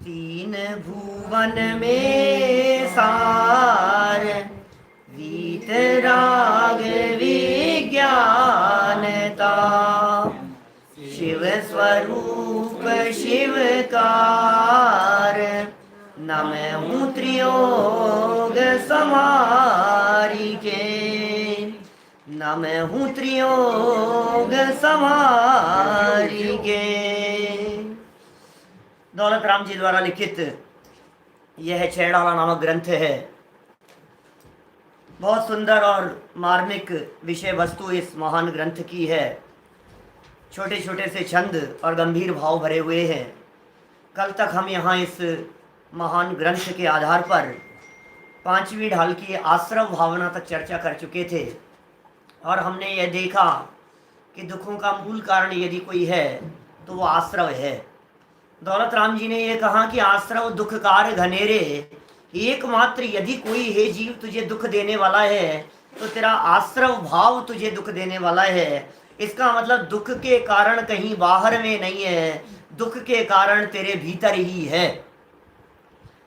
तीन भुवन में सार वीतराग विज्ञानता। शिव स्वरूप शिवकार नमहु त्रियोग समारिके। नमहु त्रियोग समारिके। दौलत राम जी द्वारा लिखित यह छेड़ाला नामक ग्रंथ है। बहुत सुंदर और मार्मिक विषय वस्तु इस महान ग्रंथ की है। छोटे छोटे से छंद और गंभीर भाव भरे हुए हैं। कल तक हम यहाँ इस महान ग्रंथ के आधार पर पांचवी ढाल की आश्रव भावना तक चर्चा कर चुके थे और हमने यह देखा कि दुखों का मूल कारण यदि कोई है तो वो आश्रव है। दौलत राम जी ने यह कहा कि आश्रव दुखकार घनेरे, एकमात्र यदि कोई है जीव तुझे दुख देने वाला है तो तेरा आश्रव भाव तुझे दुख देने वाला है। इसका मतलब दुख के कारण कहीं बाहर में नहीं है, दुख के कारण तेरे भीतर ही है।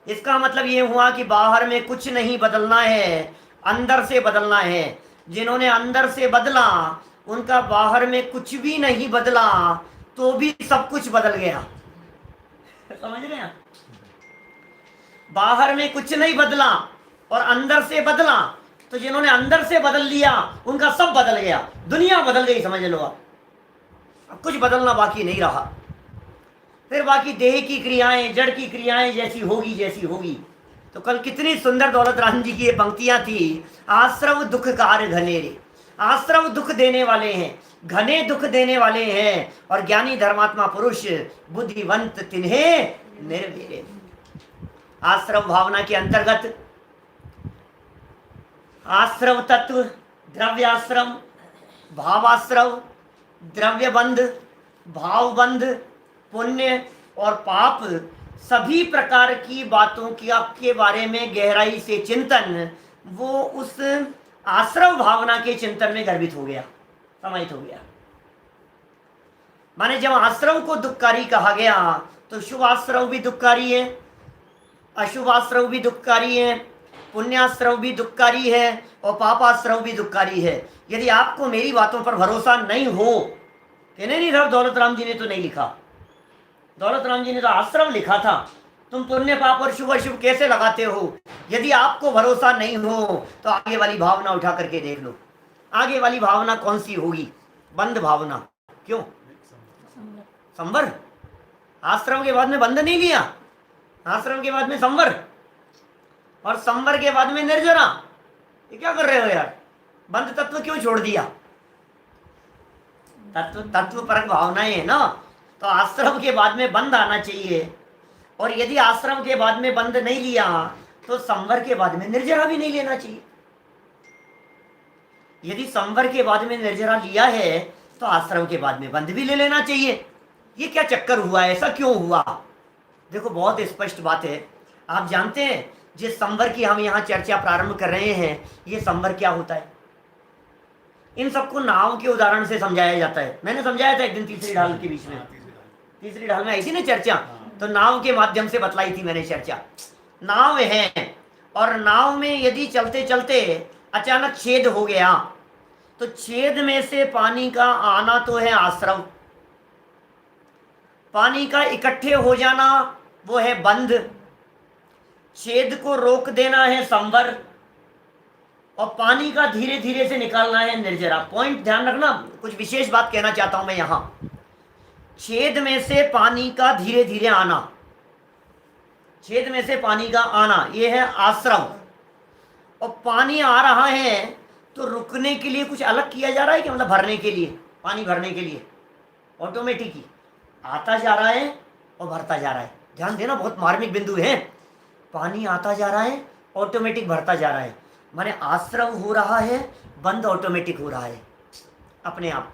इसका मतलब ये हुआ कि बाहर में कुछ नहीं बदलना है, अंदर से बदलना है। जिन्होंने अंदर से बदला उनका बाहर में कुछ भी नहीं बदला तो भी सब कुछ बदल गया। समझ रहे हैं? बाहर में कुछ नहीं बदला और अंदर से बदला तो जिन्होंने अंदर से बदल लिया उनका सब बदल गया, दुनिया बदल गई, समझ लो। अब कुछ बदलना बाकी नहीं रहा। फिर बाकी देह की क्रियाएं, जड़ की क्रियाएं जैसी होगी। तो कल कितनी सुंदर दौलत राम जी की ये पंक्तियां थी। आश्रव दुखकार घनेरे, आश्रव दुख देने वाले हैं, घने दुख देने वाले हैं। और ज्ञानी धर्मात्मा पुरुष बुद्धिवंत तिन्हें निर्वीरे। आश्रव भावना के अंतर्गत आश्रव तत्व, द्रव्याश्रम, भावाश्रव, द्रव्यबंध, भावबंध, पुण्य और पाप, सभी प्रकार की बातों की आपके बारे में गहराई से चिंतन वो उस आश्रव भावना के चिंतन में गर्भित हो गया, समाहित हो गया। माने जब आश्रव को दुखकारी कहा गया तो शुभ आश्रव भी दुखकारी है, अशुभ आश्रव भी दुखकारी है, पुण्याश्रव भी दुखकारी है और पापाश्रव भी दुखकारी है। यदि आपको मेरी बातों पर भरोसा नहीं हो, कहने नहीं था दौलत राम जी ने तो नहीं लिखा, दौलत राम जी ने तो आश्रव लिखा था। तुम पुण्य पाप और शुभ अशुभ कैसे लगाते हो? यदि आपको भरोसा नहीं हो तो आगे वाली भावना उठा करके देख लो। आगे वाली भावना कौन सी होगी? बंध भावना। क्यों? संवर। आश्रम के बाद में बंध नहीं लिया, आश्रम के बाद में संवर, और संवर के बाद में निर्जरा। ये क्या कर रहे हो यार? बंध तत्व क्यों छोड़ दिया? तत्व परक भावनाएं है ना, तो आश्रम के बाद में बंध आना चाहिए। और यदि आश्रम के बाद में बंध नहीं लिया तो संवर के बाद में निर्जरा भी नहीं लेना चाहिए। यदि संवर के बाद में निर्जरा लिया है तो आश्रम के बाद में बंध भी ले लेना चाहिए। ये क्या चक्कर हुआ? ऐसा क्यों हुआ? देखो बहुत स्पष्ट बात है। आप जानते हैं जिस संवर की हम यहाँ चर्चा प्रारंभ कर रहे हैं, ये संवर क्या होता है? इन सबको नाव के उदाहरण से समझाया जाता है। मैंने समझाया था एक दिन तीसरी ढाल के बीच में, तीसरी ढाल में आई थी ना चर्चा, तो नाव के माध्यम से बतलाई थी मैंने चर्चा। नाव है और नाव में यदि चलते चलते अचानक छेद हो गया तो छेद में से पानी का आना तो है आश्रव, पानी का इकट्ठे हो जाना वो है बंध, छेद को रोक देना है संवर, और पानी का धीरे धीरे से निकालना है निर्जरा। पॉइंट ध्यान रखना, कुछ विशेष बात कहना चाहता हूं मैं यहां। छेद में से पानी का धीरे धीरे आना, छेद में से पानी का आना, ये है आश्रव। और पानी आ रहा है तो रुकने के लिए कुछ अलग किया जा रहा है कि मतलब भरने के लिए, पानी भरने के लिए ऑटोमेटिक ही आता जा रहा है और भरता जा रहा है। ध्यान देना, बहुत मार्मिक बिंदु है। पानी आता जा रहा है, ऑटोमेटिक भरता जा रहा है, माने आश्रव हो रहा है, बंद ऑटोमेटिक हो रहा है अपने आप।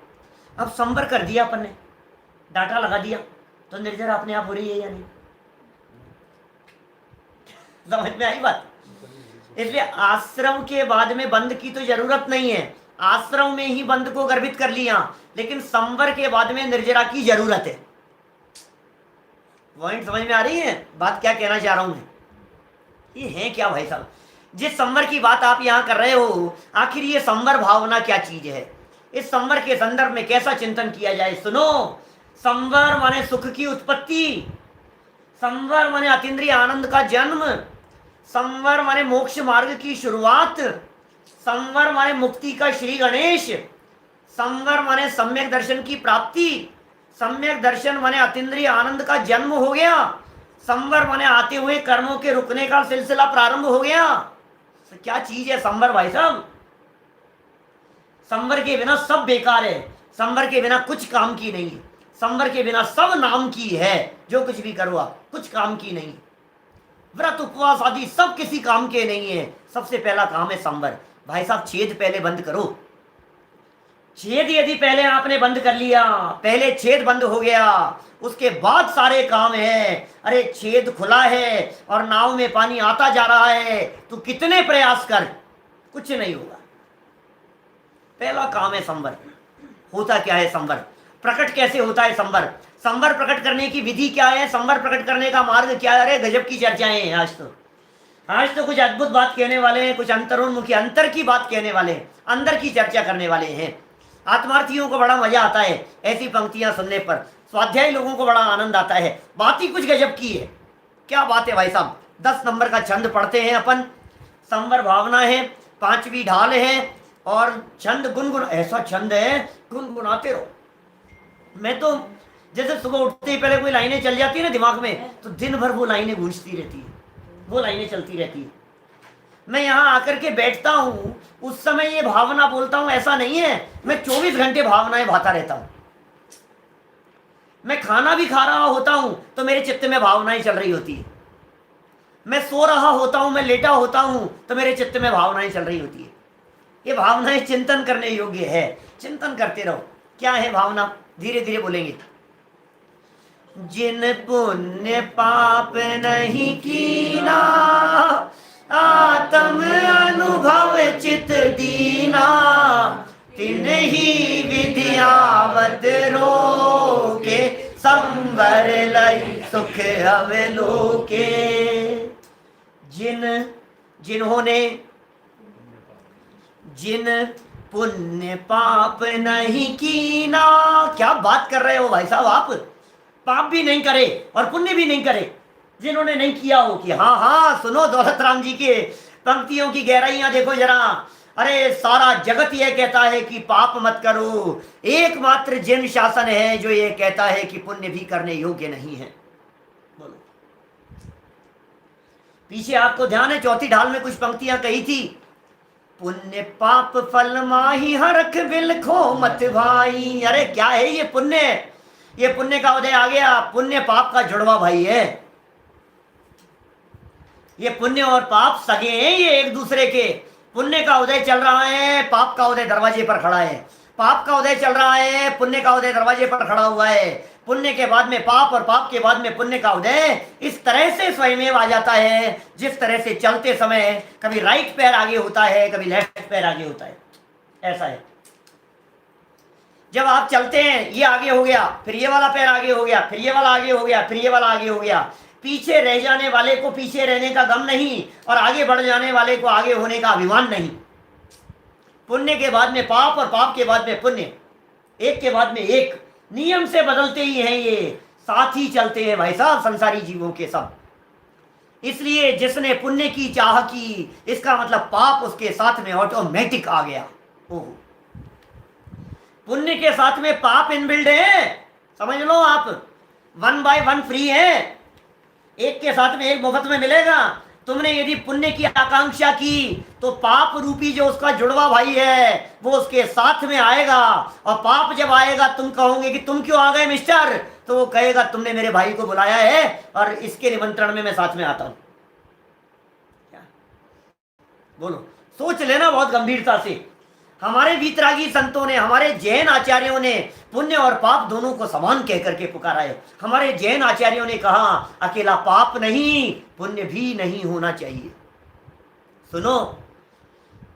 अब संवर कर दिया अपन ने, डाटा लगा दिया, तो निर्जरा अपने आप हो रही है या नहीं? समझ में आई बात? इसलिए आश्रम के बाद में बंद की तो जरूरत नहीं है, आश्रम में ही बंद को गर्भित कर लिया, लेकिन संवर के बाद में निर्जरा की जरूरत है। पॉइंट समझ में आ रही है? बात क्या कहना चाह रहा हूं मैं? ये है क्या भाई साहब? जिस संवर की बात आप यहाँ कर रहे हो, आखिर ये संवर भावना क्या चीज है? इस संवर के संदर्भ में कैसा चिंतन किया जाए? सुनो, संवर माने सुख की उत्पत्ति, संवर माने अतीन्द्रिय आनंद का जन्म, संवर माने मोक्ष मार्ग की शुरुआत, संवर माने मुक्ति का श्री गणेश, संवर माने सम्यक दर्शन की प्राप्ति, सम्यक दर्शन माने अतीन्द्रिय आनंद का जन्म हो गया, संवर माने आते हुए कर्मों के रुकने का सिलसिला प्रारंभ हो गया। तो क्या चीज है संवर भाई साहब? संवर के बिना सब बेकार है, संवर के बिना कुछ काम की नहीं है, संवर के बिना सब नाम की है। जो कुछ भी करो आप, कुछ काम की नहीं। व्रत उपवास आदि सब किसी काम के नहीं है। सबसे पहला काम है संवर। भाई साहब छेद पहले बंद करो। छेद यदि पहले आपने बंद कर लिया, पहले छेद बंद हो गया, उसके बाद सारे काम है। अरे छेद खुला है और नाव में पानी आता जा रहा है, तो कितने प्रयास कर, कुछ नहीं होगा। पहला काम है संवर। होता क्या है संवर? प्रकट कैसे होता है संवर? संवर प्रकट करने की विधि क्या है? संवर प्रकट करने का मार्ग क्या है? अरे गजब की चर्चाएं हैं आज तो कुछ अद्भुत बात कहने वाले हैं, कुछ अंतरोन्मुखी अंतर की बात कहने वाले हैं, अंदर की चर्चा करने वाले हैं। आत्मार्थियों को बड़ा मजा आता है ऐसी पंक्तियां सुनने पर, स्वाध्यायी लोगों को बड़ा आनंद आता है। बात ही कुछ गजब की है। क्या बात है भाई साहब? 10 नंबर का छंद पढ़ते हैं अपन। संवर भावना है, 5वीं ढाल है और छंद गुनगुन, ऐसा छंद है गुनगुनाते रहो। मैं तो जैसे सुबह उठते ही पहले कोई लाइनें चल जाती है ना दिमाग में, तो दिन भर वो लाइनें गूंजती रहती है, वो लाइनें चलती रहती है। मैं यहाँ आकर के बैठता हूँ, उस समय ये भावना बोलता हूँ, ऐसा नहीं है। मैं 24 घंटे भावनाएं भाता रहता हूँ। मैं खाना भी खा रहा होता हूँ तो मेरे चित्त में भावनाएं चल रही होती है। मैं सो रहा होता हूँ, मैं लेटा होता हूँ तो मेरे चित्त में भावनाएं चल रही होती है। ये भावनाएं चिंतन करने योग्य है। चिंतन करते रहो। क्या है भावना? धीरे धीरे बोलेंगे। जिन पुण्य पाप नहीं कीना, आत्म अनुभव चित दीना, तिन्ही विद्यावत रोके, संवर लई सुख अवलोके। जिन पुण्य पाप नहीं कीना। क्या बात कर रहे हो भाई साहब आप? पाप भी नहीं करे और पुण्य भी नहीं करे, जिन्होंने नहीं किया हो। कि हाँ हाँ सुनो, दौलत राम जी के पंक्तियों की गहराइयां देखो जरा। अरे सारा जगत यह कहता है कि पाप मत करो, एकमात्र जिन शासन है जो ये कहता है कि पुण्य भी करने योग्य नहीं है। बोलो। पीछे आपको ध्यान है 4थी ढाल में कुछ पंक्तियां कही थी। पुण्य पाप फल माही हरख बिलखो मत भाई। अरे क्या है ये पुण्य? ये पुण्य का उदय आ गया। पुण्य पाप का जुड़वा भाई है। ये पुण्य और पाप सगे हैं, ये एक दूसरे के। पुण्य का उदय चल रहा है, पाप का उदय दरवाजे पर खड़ा है। पाप का उदय चल रहा है, पुण्य का उदय दरवाजे पर खड़ा हुआ है। पुण्य के बाद में पाप और पाप के बाद में पुण्य का उदय इस तरह से स्वयमेव आ जाता है, जिस तरह से चलते समय कभी राइट पैर आगे होता है, कभी लेफ्ट पैर आगे होता है। ऐसा है। जब आप चलते हैं, ये आगे हो गया, फिर ये वाला पैर आगे हो गया, फिर ये वाला आगे हो गया, फिर ये वाला आगे हो गया। पीछे रह जाने वाले को पीछे रहने का गम नहीं, और आगे बढ़ जाने वाले को आगे होने का अभिमान नहीं। पुण्य के बाद में पाप और पाप के बाद में पुण्य, एक के बाद में एक नियम से बदलते ही हैं। ये साथ ही चलते हैं भाई साहब संसारी जीवों के सब। इसलिए जिसने पुण्य की चाह की, इसका मतलब पाप उसके साथ में ऑटोमेटिक आ गया। ओहो, पुण्य के साथ में पाप इनबिल्ड है, समझ लो आप। 1 बाय 1 फ्री है, एक के साथ में एक मुफ्त में मिलेगा। तुमने यदि पुण्य की आकांक्षा की तो पाप रूपी जो उसका जुड़वा भाई है वो उसके साथ में आएगा। और पाप जब आएगा, तुम कहोगे कि तुम क्यों आ गए मिस्टर, तो वो कहेगा तुमने मेरे भाई को बुलाया है और इसके निमंत्रण में मैं साथ में आता हूं। क्या बोलो? सोच लेना बहुत गंभीरता से। हमारे वीतरागी संतों ने, हमारे जैन आचार्यों ने पुण्य और पाप दोनों को समान कह करके पुकारा है। हमारे जैन आचार्यों ने कहा अकेला पाप नहीं, पुण्य भी नहीं होना चाहिए। सुनो,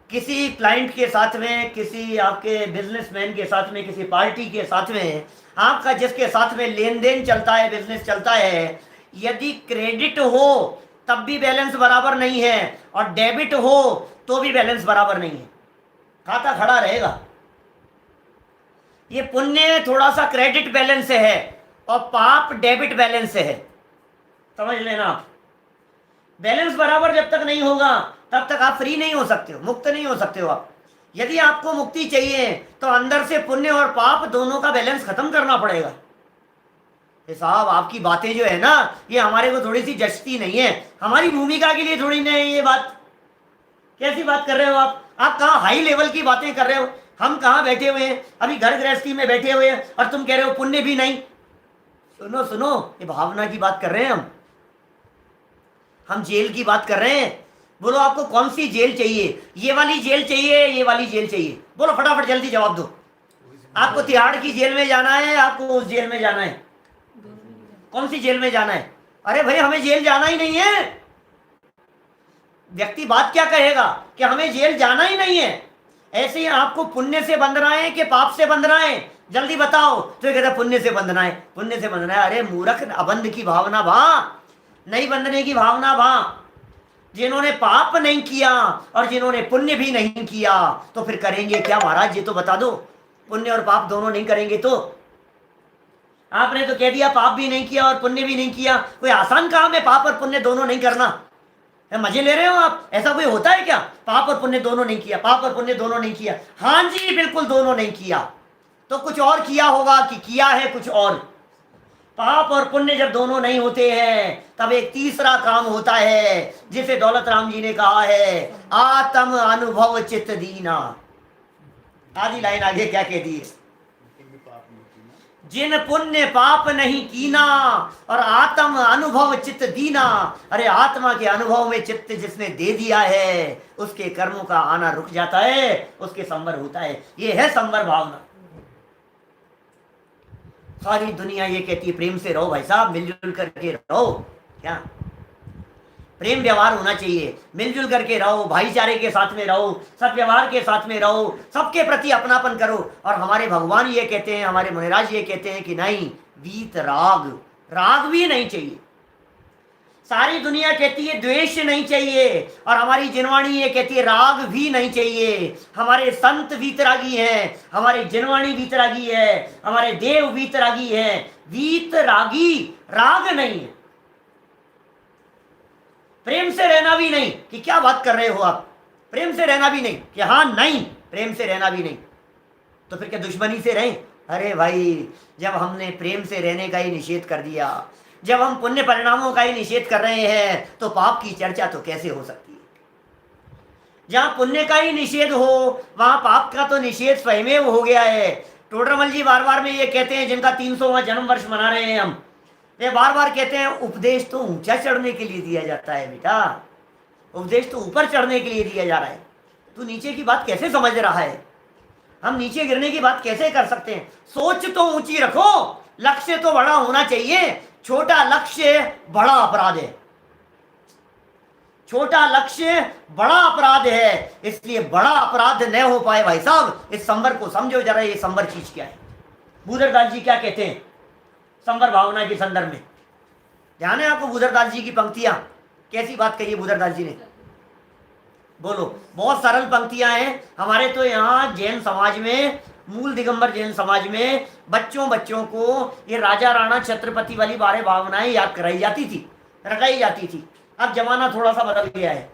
किसी क्लाइंट के साथ में, किसी आपके बिजनेसमैन के साथ में, किसी पार्टी के साथ में, आपका जिसके साथ में लेन देन चलता है, बिजनेस चलता है, यदि क्रेडिट हो तब भी बैलेंस बराबर नहीं है और डेबिट हो तो भी बैलेंस बराबर नहीं है, खाता खड़ा रहेगा। ये पुण्य थोड़ा सा क्रेडिट बैलेंस से है और पाप डेबिट बैलेंस से है, समझ लेना आप। बैलेंस बराबर जब तक नहीं होगा तब तक आप फ्री नहीं हो सकते हो, मुक्त नहीं हो सकते हो आप। यदि आपको मुक्ति चाहिए तो अंदर से पुण्य और पाप दोनों का बैलेंस खत्म करना पड़ेगा। साहब आपकी बातें जो है ना, ये हमारे को थोड़ी सी जचती नहीं है, हमारी भूमिका के लिए थोड़ी नहीं। ये बात कैसी बात कर रहे हो आप कहाँ हाई लेवल की बातें कर रहे हो, हम कहाँ बैठे हुए हैं, अभी घर गृहस्थी में बैठे हुए हैं और तुम कह रहे हो पुण्य भी नहीं। सुनो सुनो, ये भावना की बात कर रहे हैं हम जेल की बात कर रहे हैं। बोलो आपको कौन सी जेल चाहिए, ये वाली जेल चाहिए, ये वाली जेल चाहिए? बोलो फटाफट जल्दी जवाब दो। आपको तिहाड़ की जेल में जाना है, आपको उस जेल में जाना है? कौन सी जेल में जाना है? अरे भाई हमें जेल जाना ही नहीं है। व्यक्ति बात क्या कहेगा कि हमें जेल जाना ही नहीं है। ऐसे ही आपको पुण्य से बंधना है कि पाप से बंधना है, जल्दी बताओ। तो ये कहता पुण्य से बंधना है, पुण्य से बंधना है। अरे मूर्ख, अबंध की भावना भा, नहीं बंधने की भावना भा। जिन्होंने पाप नहीं किया और जिन्होंने पुण्य भी नहीं किया तो फिर करेंगे क्या महाराज, ये तो बता दो। पुण्य और पाप दोनों नहीं करेंगे तो? आपने तो कह दिया पाप भी नहीं किया और पुण्य भी नहीं किया। कोई आसान काम है पाप और पुण्य दोनों नहीं करना? मजे ले रहे हो आप? ऐसा कोई होता है क्या? पाप और पुण्य दोनों नहीं किया, पाप और पुण्य दोनों नहीं किया। हाँ जी बिल्कुल दोनों नहीं किया, तो कुछ और किया होगा कि किया है कुछ और। पाप और पुण्य जब दोनों नहीं होते हैं तब एक तीसरा काम होता है जिसे दौलत राम जी ने कहा है, आत्म अनुभव चित्त दीना। आधी लाइन आगे क्या कह दी है? जिन पुण्य पाप नहीं कीना और आत्म अनुभव चित्त दीना। अरे आत्मा के अनुभव में चित्त जिसने दे दिया है उसके कर्मों का आना रुक जाता है, उसके संवर होता है। ये है संवर भावना। सारी दुनिया ये कहती है प्रेम से रहो भाई साहब, मिलजुल करके रहो। क्या प्रेम व्यवहार होना चाहिए, मिलजुल करके रहो, भाईचारे के साथ में रहो, सद्व्यवहार के साथ में रहो, सबके प्रति अपनापन करो। और हमारे भगवान ये कहते हैं, हमारे मुनिराज ये कहते हैं कि नहीं, वीत राग, राग भी नहीं चाहिए। सारी दुनिया कहती है द्वेष नहीं चाहिए और हमारी जिनवाणी ये कहती है राग भी नहीं चाहिए। हमारे संत वीतरागी हैं, हमारी जिनवाणी वीतरागी है, हमारे देव वीतरागी हैं। वीतरागी राग नहीं है, प्रेम से रहना भी नहीं कि क्या बात कर रहे हो आप, प्रेम से रहना भी नहीं कि हाँ नहीं, प्रेम से रहना भी नहीं। तो फिर क्या दुश्मनी से रहें? अरे भाई जब हमने प्रेम से रहने का ही निषेध कर दिया, जब हम पुण्य परिणामों का ही निषेध कर रहे हैं तो पाप की चर्चा तो कैसे हो सकती है? जहां पुण्य का ही निषेध हो वहां पाप का तो निषेध स्वयमेव हो गया है। टोडरमल जी बार बार में ये कहते हैं, जिनका 300वां जन्म वर्ष मना रहे हैं हम, वे बार बार कहते हैं उपदेश तो ऊंचा चढ़ने के लिए दिया जाता है बेटा, उपदेश तो ऊपर चढ़ने के लिए दिया जा रहा है। तू नीचे की बात कैसे समझ रहा है? हम नीचे गिरने की बात कैसे कर सकते हैं? सोच तो ऊंची रखो, लक्ष्य तो बड़ा होना चाहिए। छोटा लक्ष्य बड़ा अपराध है, छोटा लक्ष्य बड़ा अपराध है। इसलिए बड़ा अपराध न हो पाए भाई साहब, इस संवर को समझो जरा, ये संवर चीज क्या है। भूदरदास जी क्या कहते हैं संवर भावना के संदर्भ में? ध्यान है आपको भूदरदास जी की पंक्तियां? कैसी बात कही है भूदरदास जी ने? बोलो। बहुत सरल पंक्तियां हैं। हमारे तो यहाँ जैन समाज में, मूल दिगंबर जैन समाज में बच्चों को ये राजा राणा छत्रपति वाली 12 भावनाएं याद कराई जाती थी, रटाई जाती थी। अब जमाना थोड़ा सा बदल गया है।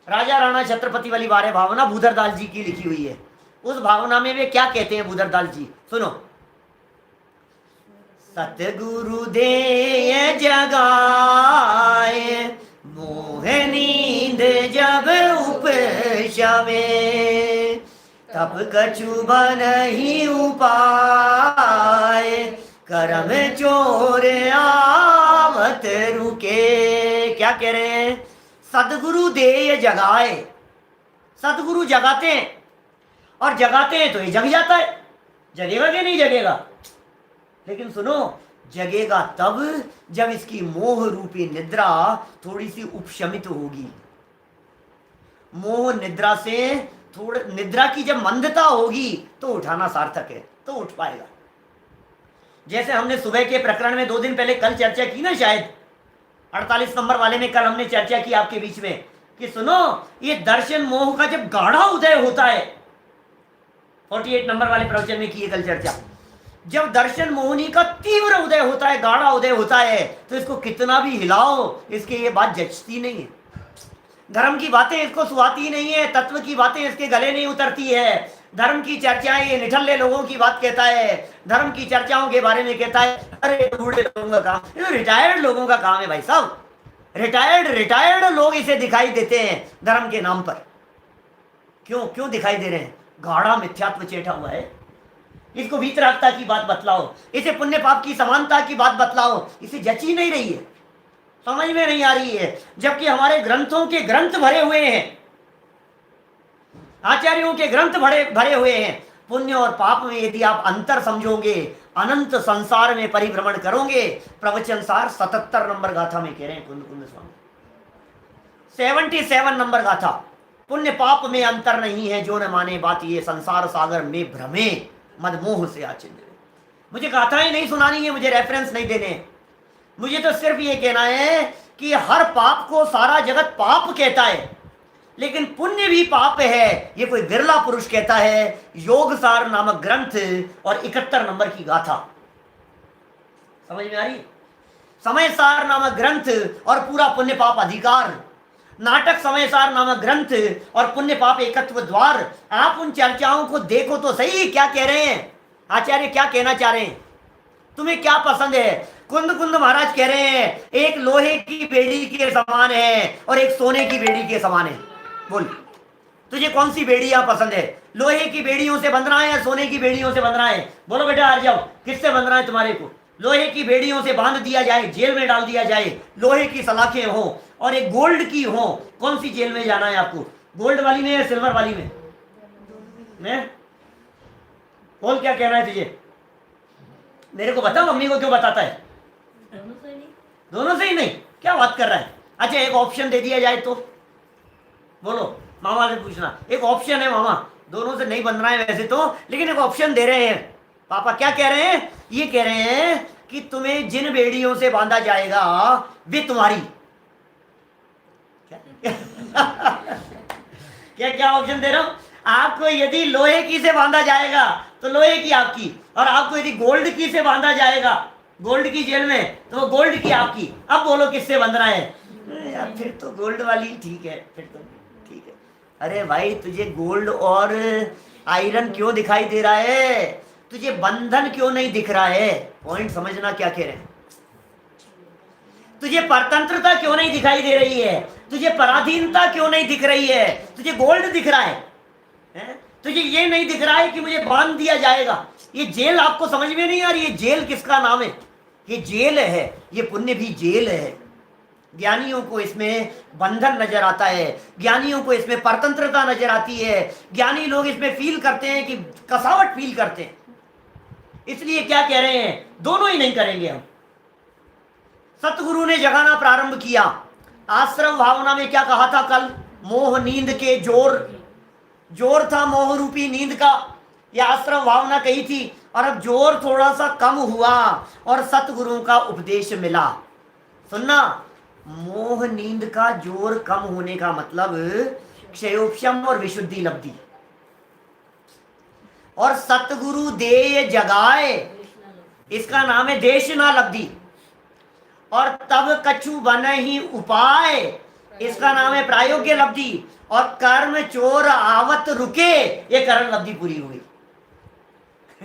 राजा राणा छत्रपति वाली 12 भावना भूदरदास जी की लिखी हुई है। उस भावना में वे क्या कहते हैं भूदरदास जी, सुनो। सतगुरु दे जगाए मोह नींद जब उपशवे, तब कछु नहीं उपाय, करम चोर आवत रुके। क्या कह रहे हैं? सदगुरु दे जगाए। सदगुरु जगाते हैं और जगाते हैं तो ये जग जाता है। जगेगा कि नहीं जगेगा? लेकिन सुनो, जगेगा तब जब इसकी मोह रूपी निद्रा थोड़ी सी उपशमित होगी। मोह निद्रा से थोड़ा, निद्रा की जब मंदता होगी तो उठाना सार्थक है, तो उठ पाएगा। जैसे हमने सुबह के प्रकरण में 2 दिन पहले कल चर्चा की ना, शायद 48 नंबर वाले में कल हमने चर्चा की आपके बीच में कि सुनो, ये दर्शन मोह का जब गाढ़ा उदय होता है, 48 नंबर वाले प्रवचन में की है कल चर्चा, जब दर्शन मोहनी का तीव्र उदय होता है, गाढ़ा उदय होता है, तो इसको कितना भी हिलाओ, इसके ये बात जचती नहीं है। धर्म की बातें इसको सुहाती नहीं है, तत्व की बातें इसके गले नहीं उतरती है। धर्म की चर्चाएं ये निठल्ले लोगों की बात कहता है, धर्म की चर्चाओं के बारे में कहता है, अरे बूढ़े लोगों का काम, ये रिटायर्ड लोगों का काम है भाई साहब। रिटायर्ड लोग इसे दिखाई देते हैं धर्म के नाम पर। क्यों दिखाई दे रहे हैं? गाढ़ा मिथ्यात्व चेटा हुआ है। इसको वीतरागता की बात बतलाओ, इसे पुण्य पाप की समानता की बात बतलाओ, इसे जची नहीं रही है, समझ में नहीं आ रही है। जबकि हमारे ग्रंथों के ग्रंथ भरे हुए हैं, आचार्यों के ग्रंथ भरे हुए हैं। पुण्य और पाप में यदि आप अंतर समझोगे, अनंत संसार में परिभ्रमण करोगे। प्रवचन सार 77 नंबर गाथा में कह रहे हैं कुंद स्वामी, 77 नंबर गाथा। पुण्य पाप में अंतर नहीं है, जो न माने बात ये, संसार सागर में भ्रमे मदमोह से आचिंद। मुझे गाथाएं नहीं सुनानी है, मुझे रेफरेंस नहीं देने, मुझे तो सिर्फ ये कहना है कि हर पाप को सारा जगत पाप कहता है, लेकिन पुण्य भी पाप है, ये कोई विरला पुरुष कहता है। योग सार नामक ग्रंथ और 71 नंबर की गाथा समझ में आ रही? समय सार नामक ग्रंथ और पूरा पुण्य पाप अधिकार, नाटक समय सार नामक ग्रंथ और पुण्य पाप एकत्व द्वार। आप उन चर्चाओं को देखो तो सही, क्या कह रहे हैं आचार्य, क्या कहना चाह रहे हैं, तुम्हें क्या पसंद है? कुंद महाराज कह रहे हैं एक लोहे की बेड़ी के समान है और एक सोने की बेड़ी के समान है। बोल, तुझे कौन सी बेड़ियां पसंद है? लोहे की बेड़ियों से बंधना है या सोने की बेड़ियों से बंधना है? बोलो बेटा, आ जाओ, किससे बंधना है तुम्हारे को? लोहे की बेड़ियों से बांध दिया जाए, जेल में डाल दिया जाए, लोहे की सलाखें हो और एक गोल्ड की हो, कौन सी जेल में जाना है आपको? गोल्ड वाली में या सिल्वर वाली में? बोल, क्या कहना है तुझे? मेरे को बता, मम्मी को क्यों बताता है? दोनों से ही नहीं, क्या बात कर रहा है? अच्छा, एक ऑप्शन दे दिया जाए तो बोलो, मामा से पूछना, एक ऑप्शन है मामा, दोनों से नहीं बंधना है वैसे तो, लेकिन एक ऑप्शन दे रहे हैं पापा। क्या कह रहे हैं? ये कह रहे हैं कि तुम्हें जिन बेड़ियों से बांधा जाएगा वे तुम्हारी। क्या ऑप्शन दे रहा हूं आपको? यदि लोहे की से बांधा जाएगा तो लोहे की आपकी, और आपको यदि गोल्ड की से बांधा जाएगा, गोल्ड की जेल में, तो वो गोल्ड की आपकी। अब बोलो किससे बंधना है? यार फिर तो गोल्ड वाली ठीक है, फिर तो ठीक है। अरे भाई, तुझे गोल्ड और आयरन क्यों दिखाई दे रहा है? तुझे बंधन क्यों नहीं दिख रहा है? पॉइंट समझना क्या कह रहे हैं। तुझे परतंत्रता क्यों नहीं दिखाई दे रही है? तुझे पराधीनता क्यों नहीं दिख रही है? तुझे गोल्ड दिख रहा है? तुझे ये नहीं दिख रहा है कि मुझे बांध दिया जाएगा। ये जेल आपको समझ में नहीं आ रही है? जेल किसका नाम है? ये जेल है, ये पुण्य भी जेल है। ज्ञानियों को इसमें बंधन नजर आता है, ज्ञानियों को इसमें परतंत्रता नजर आती है, ज्ञानी लोग इसमें फील करते हैं कि कसावट फील करते हैं। इसलिए क्या कह रहे हैं, दोनों ही नहीं करेंगे हम। सतगुरु ने जगाना प्रारंभ किया। आश्रम भावना में क्या कहा था कल? मोह नींद के जोर था, मोह रूपी नींद का। यह आश्रम भावना कही थी, और अब जोर थोड़ा सा कम हुआ और सतगुरु का उपदेश मिला। सुनना, मोह नींद का जोर कम होने का मतलब क्षयोपशम और विशुद्धि लब्धि, और सतगुरु देय जगाए, इसका नाम है देशना लब्धि। और तब कछु बन ही उपाय, इसका नाम है प्रायोग्य लब्धि। और कर्म चोर आवत रुके, ये करण लब्धि पूरी हुई।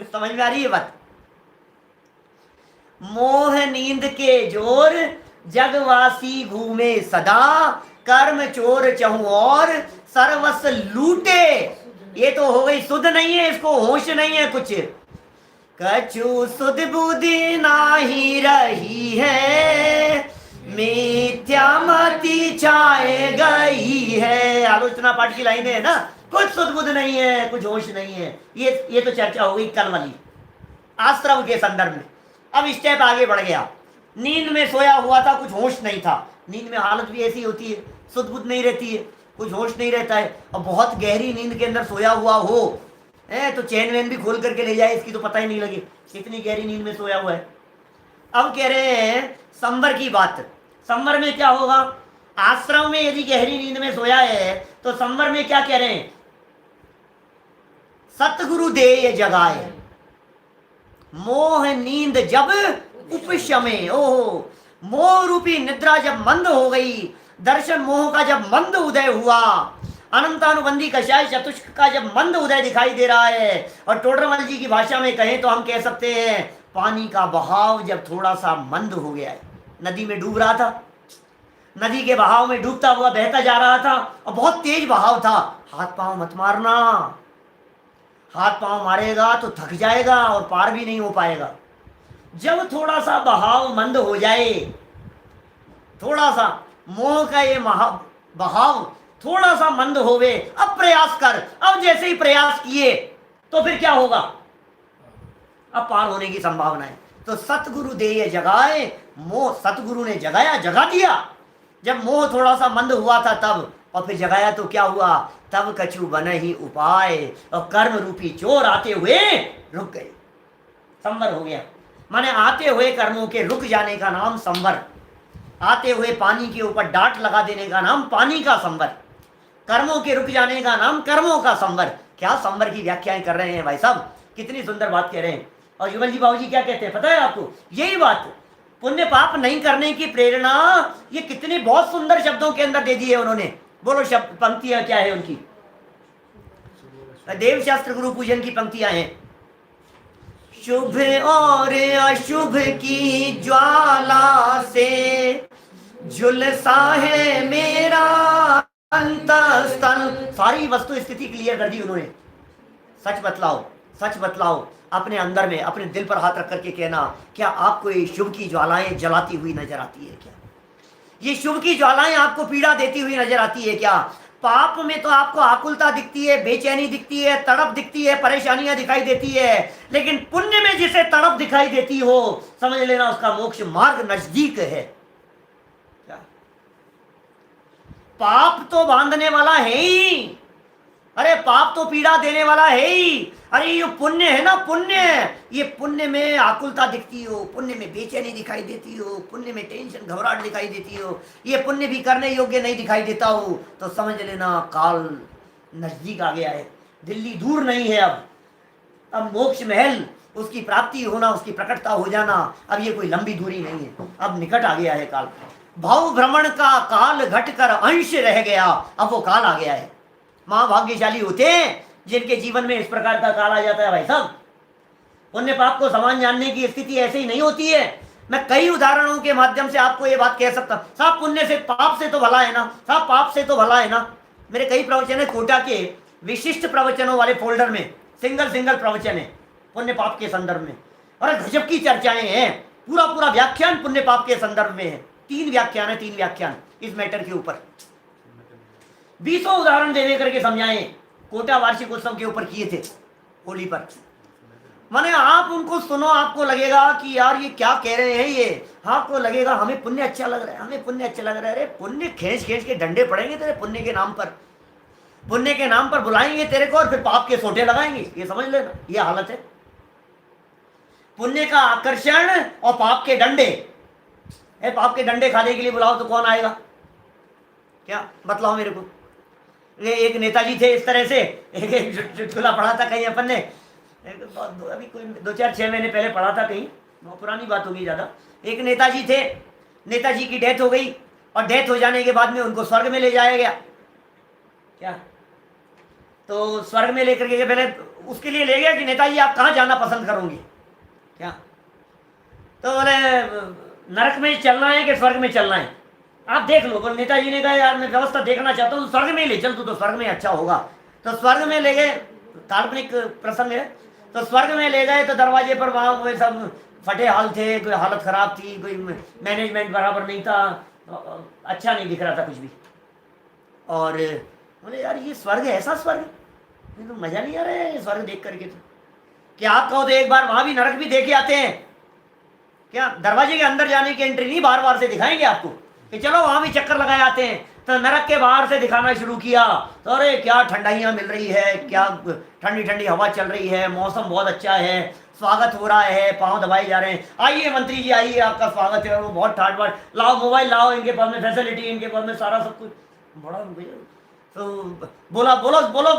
समझ में आ रही है बात? मोह नींद के जोर जगवासी घूमे सदा, कर्म चोर चहु और सर्वस लूटे। ये तो हो गई सुध, नहीं है इसको होश नहीं है कुछ। कछु सुध बुद्धि नाही रही है, मिथ्या मति छाए गई है। आलोचना पाठ की लाइन है ना, कुछ सुध बुद्ध नहीं है, कुछ होश नहीं है। ये तो चर्चा हो गई कल वाली आश्रम के संदर्भ में। अब स्टेप आगे बढ़ गया। नींद में सोया हुआ था, कुछ होश नहीं था। नींद में हालत भी ऐसी होती है, सुध बुद्ध नहीं रहती है, कुछ होश नहीं रहता है, और बहुत गहरी नींद के अंदर सोया हुआ हो तो चैन वैन भी खोल करके ले जाए, इसकी तो पता ही नहीं लगे कितनी गहरी नींद में सोया हुआ है। अब कह रहे हैं संवर की बात। संवर में क्या होगा? आश्रम में यदि गहरी नींद में सोया है तो संवर में क्या कह रहे हैं? सतगुरु दे जगाए, मोह नींद जब उपशमे। ओहो, मोह रूपी निद्रा जब मंद हो गई, दर्शन मोह का जब मंद उदय हुआ, अनंतानुबंधी कषाय चतुष्क का जब मंद उदय दिखाई दे रहा है, और टोडरमल जी की भाषा में कहें तो हम कह सकते हैं पानी का बहाव जब थोड़ा सा मंद हो गया है। नदी में डूब रहा था, नदी के बहाव में डूबता हुआ बहता जा रहा था और बहुत तेज बहाव था। हाथ पांव मत मारना, हाथ पांव मारेगा तो थक जाएगा और पार भी नहीं हो पाएगा। जब थोड़ा सा बहाव मंद हो जाए, थोड़ा सा मोह का ये बहाव थोड़ा सा मंद होवे, अब प्रयास कर। अब जैसे ही प्रयास किए तो फिर क्या होगा? अब पार होने की संभावना है। तो सतगुरु दे जगाए, मोह सतगुरु ने जगाया, जगा दिया। जब मोह थोड़ा सा मंद हुआ था तब, और फिर जगाया तो क्या हुआ? तब कछु बन ही उपाय, और कर्म रूपी चोर आते हुए रुक गए। संवर हो गया, माने आते हुए कर्मों के रुक जाने का नाम संवर। आते हुए पानी के ऊपर डांट लगा देने का नाम पानी का संवर। कर्मों के रुक जाने का नाम कर्मों का संवर। क्या संवर की व्याख्याएं कर रहे हैं भाई साहब, कितनी सुंदर बात कह रहे हैं। और युगल जी बाबू जी क्या कहते हैं पता है आपको? यही बात, पुण्य पाप नहीं करने की प्रेरणा, ये कितने बहुत सुंदर शब्दों के अंदर दे दी है उन्होंने। बोलो शब्द, पंक्तियां क्या है उनकी? देव शास्त्र गुरु पूजन की पंक्तियां हैं। शुभ और अशुभ की ज्वाला से झुलसा है मेरा अंतःस्थल। सारी वस्तु स्थिति क्लियर कर दी उन्होंने। सच बतलाओ, सच बतलाओ, अपने अंदर में अपने दिल पर हाथ रख करके कहना, क्या आपको ये शुभ की ज्वालाएं जलाती हुई नजर आती है क्या? ये शुभ की ज्वालाएं आपको पीड़ा देती हुई नजर आती है क्या? पाप में तो आपको आकुलता दिखती है, बेचैनी दिखती है, तड़प दिखती है, परेशानियां दिखाई देती है, लेकिन पुण्य में जिसे तड़प दिखाई देती हो, समझ लेना उसका मोक्ष मार्ग नजदीक है। क्या? पाप तो बांधने वाला है ही, अरे पाप तो पीड़ा देने वाला है ही। अरे ये पुण्य है ना, पुण्य, ये पुण्य में आकुलता दिखती हो, पुण्य में बेचैनी दिखाई देती हो, पुण्य में टेंशन घबराहट दिखाई देती हो, ये पुण्य भी करने योग्य नहीं दिखाई देता हो, तो समझ लेना काल नजदीक आ गया है, दिल्ली दूर नहीं है। अब मोक्ष महल, उसकी प्राप्ति होना, उसकी प्रकटता हो जाना, अब ये कोई लंबी दूरी नहीं है, अब निकट आ गया है काल। भाव भ्रमण का काल घटकर अंश रह गया, अब वो काल आ गया है। महाभाग्यशाली होते हैं जिनके जीवन में इस प्रकार का काल आ जाता है भाई साहब। पुण्य पाप को समान जानने की स्थिति ऐसे ही नहीं होती है। मैं कई उदाहरणों के माध्यम से आपको ये बात कह सकता हूं। साहब पुण्य से पाप से तो भला है ना, साहब पाप से तो भला है ना। मेरे कई प्रवचन है कोटा के विशिष्ट प्रवचनों वाले फोल्डर में, सिंगल प्रवचन है पुण्य पाप के संदर्भ में, और गजब की चर्चाएं हैं। पूरा व्याख्यान पुण्य पाप के संदर्भ में है। 3 व्याख्यान इस मैटर के ऊपर, 20 उदाहरण दे करके समझाए। कोटा वार्षिक उत्सव के ऊपर किए थे होली पर। माने आप उनको सुनो, आपको लगेगा कि यार ये क्या कह रहे हैं ये, आपको लगेगा हमें पुण्य अच्छा लग रहा है, हमें पुण्य अच्छा लग रहा है। अरे पुण्य खींच के डंडे पड़ेंगे तेरे पुण्य के नाम पर, पुण्य के नाम पर बुलाएंगे तेरे को और फिर पाप के सोटे लगाएंगे। ये समझ लेना, ये हालत है। पुण्य का आकर्षण और पाप के डंडे। पाप के डंडे खाने के लिए बुलाओ तो कौन आएगा? क्या बतलाओ मेरे को। एक नेताजी थे इस तरह से, एक चुटकुला पढ़ा था कहीं अपन ने, अभी कोई 2-4-6 महीने पहले पढ़ा था कहीं, बहुत पुरानी बात होगी ज़्यादा। एक नेताजी थे, नेताजी की डेथ हो गई, और डेथ हो जाने के बाद में उनको स्वर्ग में ले जाया गया। क्या? तो स्वर्ग में लेकर के पहले उसके लिए ले गया कि नेताजी आप कहाँ जाना पसंद करोगे? क्या? तो बोले नरक में चलना है कि स्वर्ग में चलना है, आप देख लो। पर नेताजी ने कहा यार मैं व्यवस्था देखना चाहता हूँ, स्वर्ग में ले चल तू, तो स्वर्ग में अच्छा होगा। तो स्वर्ग में ले गए, काल्पनिक प्रसंग है। तो स्वर्ग में ले गए तो दरवाजे पर वहाँ वो सब फटे हाल थे, कोई हालत खराब थी, कोई मैनेजमेंट बराबर नहीं था, अच्छा नहीं दिख रहा था कुछ भी। और बोले यार ये स्वर्ग है, ऐसा स्वर्ग है, तो मजा नहीं आ रहा है स्वर्ग देख करके। तो क्या आप कहो तो एक बार वहाँ भी नरक भी देखे आते हैं क्या? दरवाजे के अंदर जाने की एंट्री नहीं, बार बार से दिखाएंगे आपको कि चलो वहाँ भी चक्कर लगाए आते हैं। तो नरक के बाहर से दिखाना शुरू किया, तो अरे क्या ठंडाइयाँ मिल रही है, क्या ठंडी ठंडी हवा चल रही है, मौसम बहुत अच्छा है, स्वागत हो रहा है, पाँव दबाए जा रहे हैं, आइए मंत्री जी आइए, आपका स्वागत है। वो बहुत ठाट बाट, लाओ मोबाइल लाओ, इनके पास में फैसिलिटी, इनके पास में सारा सब कुछ बड़ा भैया। तो बोला बोलो बोलो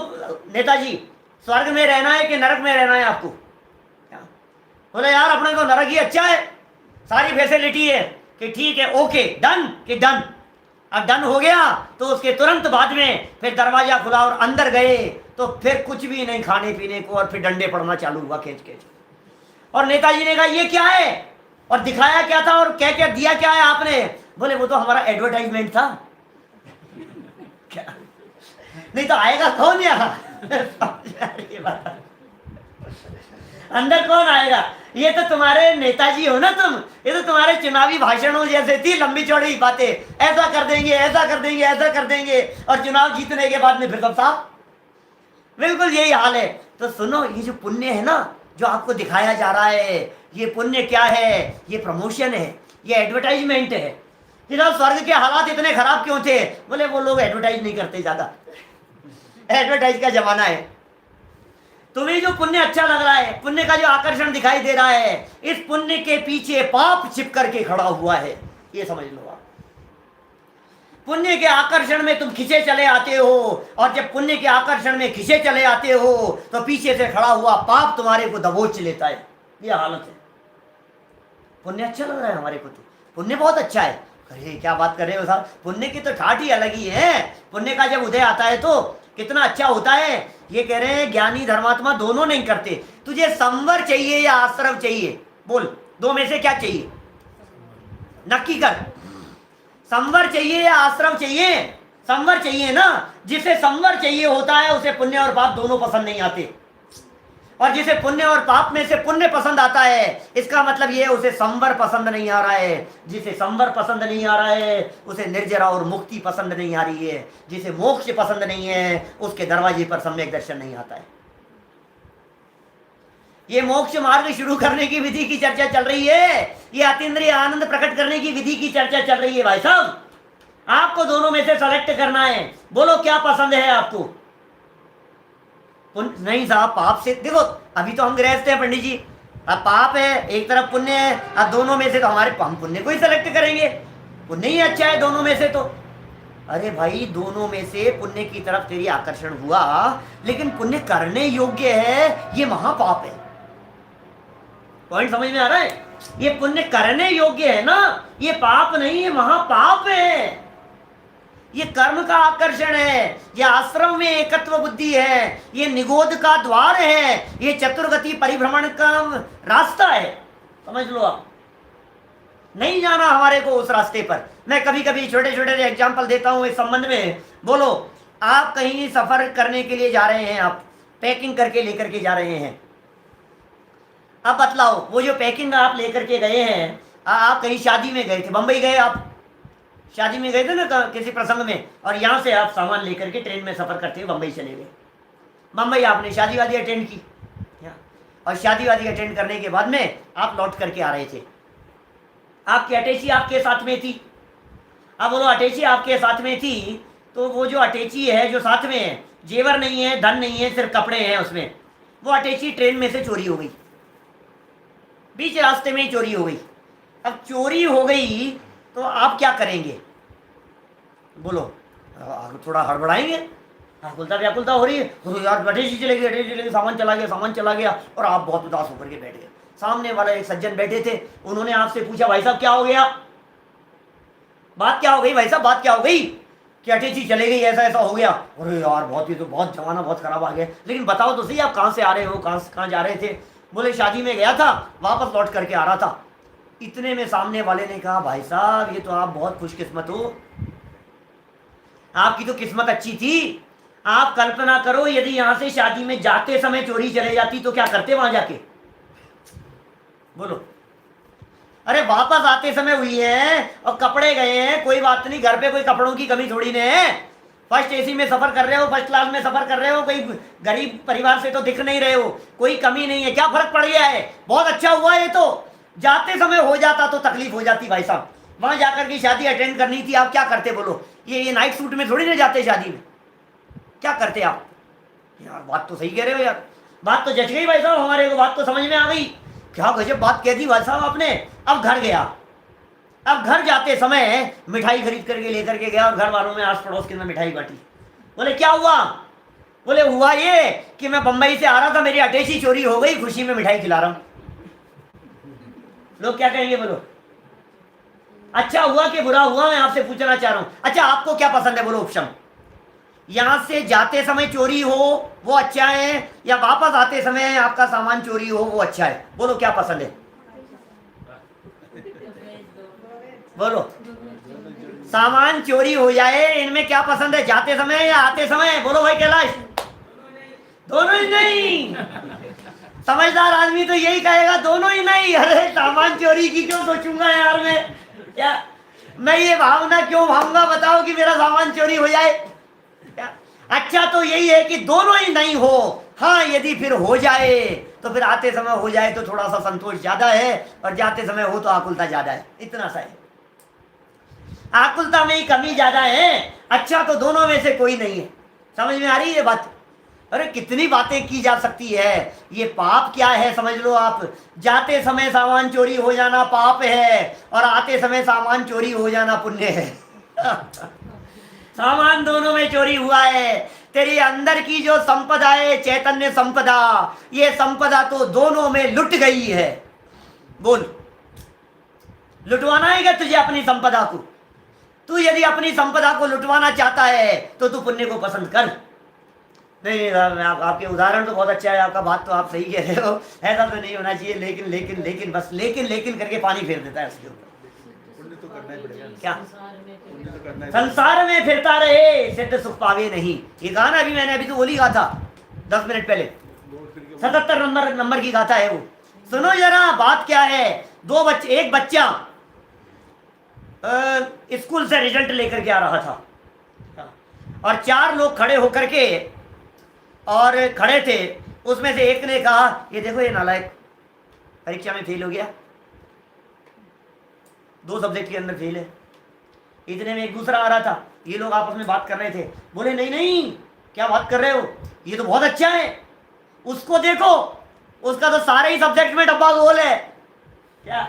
नेताजी, स्वर्ग में रहना है कि नरक में रहना है आपको? बोले यार अपने को नरक ही अच्छा है, सारी फैसिलिटी है, कि ठीक है ओके डन कि डन। अब डन हो गया तो उसके तुरंत बाद में फिर दरवाजा खुला और अंदर गए, तो फिर कुछ भी नहीं खाने पीने को, और फिर डंडे पड़ना चालू हुआ खींच खींच। और नेताजी ने कहा ये क्या है, और दिखाया क्या था, और क्या क्या दिया क्या है आपने? बोले वो तो हमारा एडवर्टाइजमेंट था। क्या नहीं तो आएगा कौन यहाँ? अंदर कौन आएगा? ये तो तुम्हारे नेताजी हो ना तुम, ये तो तुम्हारे चुनावी भाषणों जैसे थी, लंबी चौड़ी बातें, ऐसा कर देंगे ऐसा कर देंगे ऐसा कर देंगे, और चुनाव जीतने के बाद में फिर सब साफ। बिल्कुल यही हाल है। तो सुनो, ये जो पुण्य है ना, जो आपको दिखाया जा रहा है, ये पुण्य क्या है? ये प्रमोशन है, ये एडवर्टाइजमेंट है। कि साहब स्वर्ग के हालात इतने खराब क्यों थे? बोले वो लोग एडवर्टाइज नहीं करते ज्यादा, एडवर्टाइज का जमाना है। तुम्हें जो पुण्य अच्छा लग रहा है, पुण्य का जो आकर्षण दिखाई दे रहा है, इस पुण्य के पीछे पाप छिप करके खड़ा हुआ है, ये समझ लो आप। पुण्य के आकर्षण में तुम खिंचे चले आते हो, और जब पुण्य के आकर्षण में खिंचे चले आते हो तो पीछे से खड़ा हुआ पाप तुम्हारे को दबोच लेता है। ये हालत है। पुण्य अच्छा लग रहा है हमारे को, तो पुण्य बहुत अच्छा है। अरे क्या बात कर रहे हो साहब, पुण्य की तो ठाठ ही अलग ही है। पुण्य का जब उदय आता है तो कितना अच्छा होता है। ये कह रहे हैं ज्ञानी धर्मात्मा दोनों नहीं करते। तुझे संवर चाहिए या आश्रव चाहिए? बोल, दो में से क्या चाहिए? नक्की कर। संवर चाहिए या आश्रव चाहिए? संवर चाहिए ना। जिसे संवर चाहिए होता है उसे पुण्य और पाप दोनों पसंद नहीं आते, और जिसे पुण्य और पाप में से पुण्य पसंद आता है, इसका मतलब ये है उसे संवर पसंद नहीं आ रहा है। जिसे संवर पसंद नहीं आ रहा है उसे निर्जरा और मुक्ति पसंद नहीं आ रही है। जिसे मोक्ष पसंद नहीं है उसके दरवाजे पर सम्यक दर्शन नहीं आता है। ये मोक्ष मार्ग शुरू करने की विधि की चर्चा चल रही है, ये अतीन्द्रिय आनंद प्रकट करने की विधि की चर्चा चल रही है। भाई साहब, आपको दोनों में से सेलेक्ट करना है। बोलो क्या पसंद है आपको? नहीं साहब, पाप से देखो, अभी तो हम गृहस्थ हैं पंडित जी, अब पाप है एक तरफ, पुण्य है, अब दोनों में से तो हमारे हम पुण्य को ही सेलेक्ट करेंगे, पुण्य ही अच्छा है दोनों में से। तो अरे भाई, दोनों में से पुण्य की तरफ तेरी आकर्षण हुआ, लेकिन पुण्य करने योग्य है, ये महापाप है। पॉइंट समझ में आ रहा है? ये पुण्य करने योग्य है ना, ये पाप नहीं, ये महापाप है। ये कर्म का आकर्षण है, ये आश्रम में एकत्व बुद्धि है, ये निगोध का द्वार है, ये चतुर्गति परिभ्रमण का रास्ता है। समझ लो आप, नहीं जाना हमारे को उस रास्ते पर। मैं कभी कभी छोटे छोटे एग्जाम्पल देता हूं इस संबंध में। बोलो, आप कहीं सफर करने के लिए जा रहे हैं, आप पैकिंग करके लेकर के जा रहे हैं। अब बतलाओ, वो जो पैकिंग आप लेकर के गए हैं, आप कहीं शादी में गए थे, बंबई गए, आप शादी में गए थे ना किसी प्रसंग में, और यहाँ से आप सामान लेकर के ट्रेन में सफर करते हुए बंबई चले गए। बंबई आपने शादी वादी अटेंड की, और शादी वादी अटेंड करने के बाद में आप लौट करके आ रहे थे। आपकी अटैची आपके साथ में थी। अब बोलो, अटैची आपके साथ में थी, तो वो जो अटैची है जो साथ में है, जेवर नहीं है, धन नहीं है, सिर्फ कपड़े हैं उसमें, वो अटैची ट्रेन में से चोरी हो गई, बीच रास्ते में ही चोरी हो गई। अब चोरी हो गई तो आप क्या करेंगे? बोलो, थोड़ा हड़बड़ाएंगे, व्याकुलता व्याकुलता हो रही है, तो यार अटैची चले गई, अटैची चले गई, सामान चला गया, सामान चला गया, और आप बहुत उदास होकर के बैठ गए। सामने वाला एक सज्जन बैठे थे, उन्होंने आपसे पूछा, भाई साहब क्या हो गया, बात क्या हो गई भाई साहब, बात क्या हो गई? कि अटैची चले गई, ऐसा ऐसा हो गया। अरे यार बहुत ही, तो बहुत जमाना बहुत खराब आ गया, लेकिन बताओ तो सही आप कहाँ से आ रहे हो, कहाँ जा रहे थे? बोले शादी में गया था, वापस लौट करके आ रहा था। इतने में सामने वाले ने कहा, भाई साहब ये तो आप बहुत खुशकिस्मत हो, आपकी तो किस्मत अच्छी थी। आप कल्पना करो, यदि यहां से शादी में जाते समय चोरी चले जाती तो क्या करते वहां जाके? बोलो। अरे वापस आते समय हुई है और कपड़े गए हैं, कोई बात नहीं, घर पे कोई कपड़ों की कमी थोड़ी नहीं है। फर्स्ट एसी में सफर कर रहे हो, फर्स्ट क्लास में सफर कर रहे हो, कोई गरीब परिवार से तो दिख नहीं रहे हो, कोई कमी नहीं है, क्या फर्क पड़ गया है? बहुत अच्छा हुआ ये तो। जाते समय हो जाता तो तकलीफ हो जाती भाई साहब। वहां जाकर की शादी अटेंड करनी थी, आप क्या करते? बोलो, ये नाइट सूट में थोड़ी ना जाते शादी में। क्या करते आप? यार बात तो सही कह रहे हो यार, बात तो जच गई भाई साहब हमारे को, बात तो समझ में आ गई। क्या गजब बात कह दी भाई साहब आपने। अब घर गया, अब घर जाते समय मिठाई खरीद करके लेकर के गया और घर वालों में आस पड़ोस के में मिठाई बांटी। बोले क्या हुआ? बोले हुआ ये कि मैं बंबई से आ रहा था, मेरी अटैची चोरी हो गई, खुशी में मिठाई खिला रहा हूं। लोग क्या कहेंगे बोलो? अच्छा हुआ कि बुरा हुआ, मैं आपसे पूछना चाह रहा हूं। अच्छा आपको क्या पसंद है बोलो ऑप्शन? यहां से जाते समय चोरी हो वो अच्छा है, या वापस आते समय आपका सामान चोरी हो वो अच्छा है? बोलो क्या पसंद है? बोलो सामान चोरी हो जाए, इनमें क्या पसंद है, जाते समय या आते समय? बोलो भाई कैलाश। दोनों ही नहीं। समझदार आदमी तो यही कहेगा दोनों ही नहीं। अरे सामान चोरी की क्यों सोचूंगा यार मैं, क्या मैं ये भावना क्यों भाऊंगा बताओ कि मेरा सामान चोरी हो जाए? अच्छा तो यही है कि दोनों ही नहीं हो। हाँ यदि फिर हो जाए तो फिर आते समय हो जाए तो थोड़ा सा संतोष ज्यादा है, और जाते समय हो तो आकुलता ज्यादा है, इतना सा है। आकुलता में ही कमी ज्यादा है। अच्छा तो दोनों में से कोई नहीं है। समझ में आ रही है ये बात? अरे कितनी बातें की जा सकती है। ये पाप क्या है समझ लो आप। जाते समय सामान चोरी हो जाना पाप है, और आते समय सामान चोरी हो जाना पुण्य है। सामान दोनों में चोरी हुआ है। तेरी अंदर की जो संपदा है, चैतन्य संपदा, ये संपदा तो दोनों में लुट गई है। बोल लुटवाना है क्या तुझे अपनी संपदा को? तू यदि अपनी संपदा को लुटवाना चाहता है तो तू पुण्य को पसंद कर। नहीं आपके उदाहरण तो बहुत अच्छा है, आपका बात तो आप सही कह रहे हो, ऐसा तो नहीं होना चाहिए, लेकिन लेकिन लेकिन बस लेकिन करके पानी फेर देता है उसके ऊपर। पुण्य तो करना ही पड़ेगा। क्या संसार में फिरता रहे सिद्ध सुख पावे नहीं, ये गाना अभी मैंने अभी तो बोली गा था 10 मिनट पहले। 77 नंबर की गाथा है वो। सुनो जरा बात क्या है। दो बच्चे, एक बच्चा स्कूल से रिजल्ट लेकर के आ रहा था, और 4 लोग खड़े होकर के और खड़े थे। उसमें से एक ने कहा ये देखो ये नालायक परीक्षा में फेल हो गया, 2 सब्जेक्ट के अंदर फेल है। इतने में एक दूसरा आ रहा था, ये लोग आपस में बात कर रहे थे। बोले नहीं नहीं क्या बात कर रहे हो, ये तो बहुत अच्छा है, उसको देखो उसका तो सारे ही सब्जेक्ट में डब्बा गोल है। क्या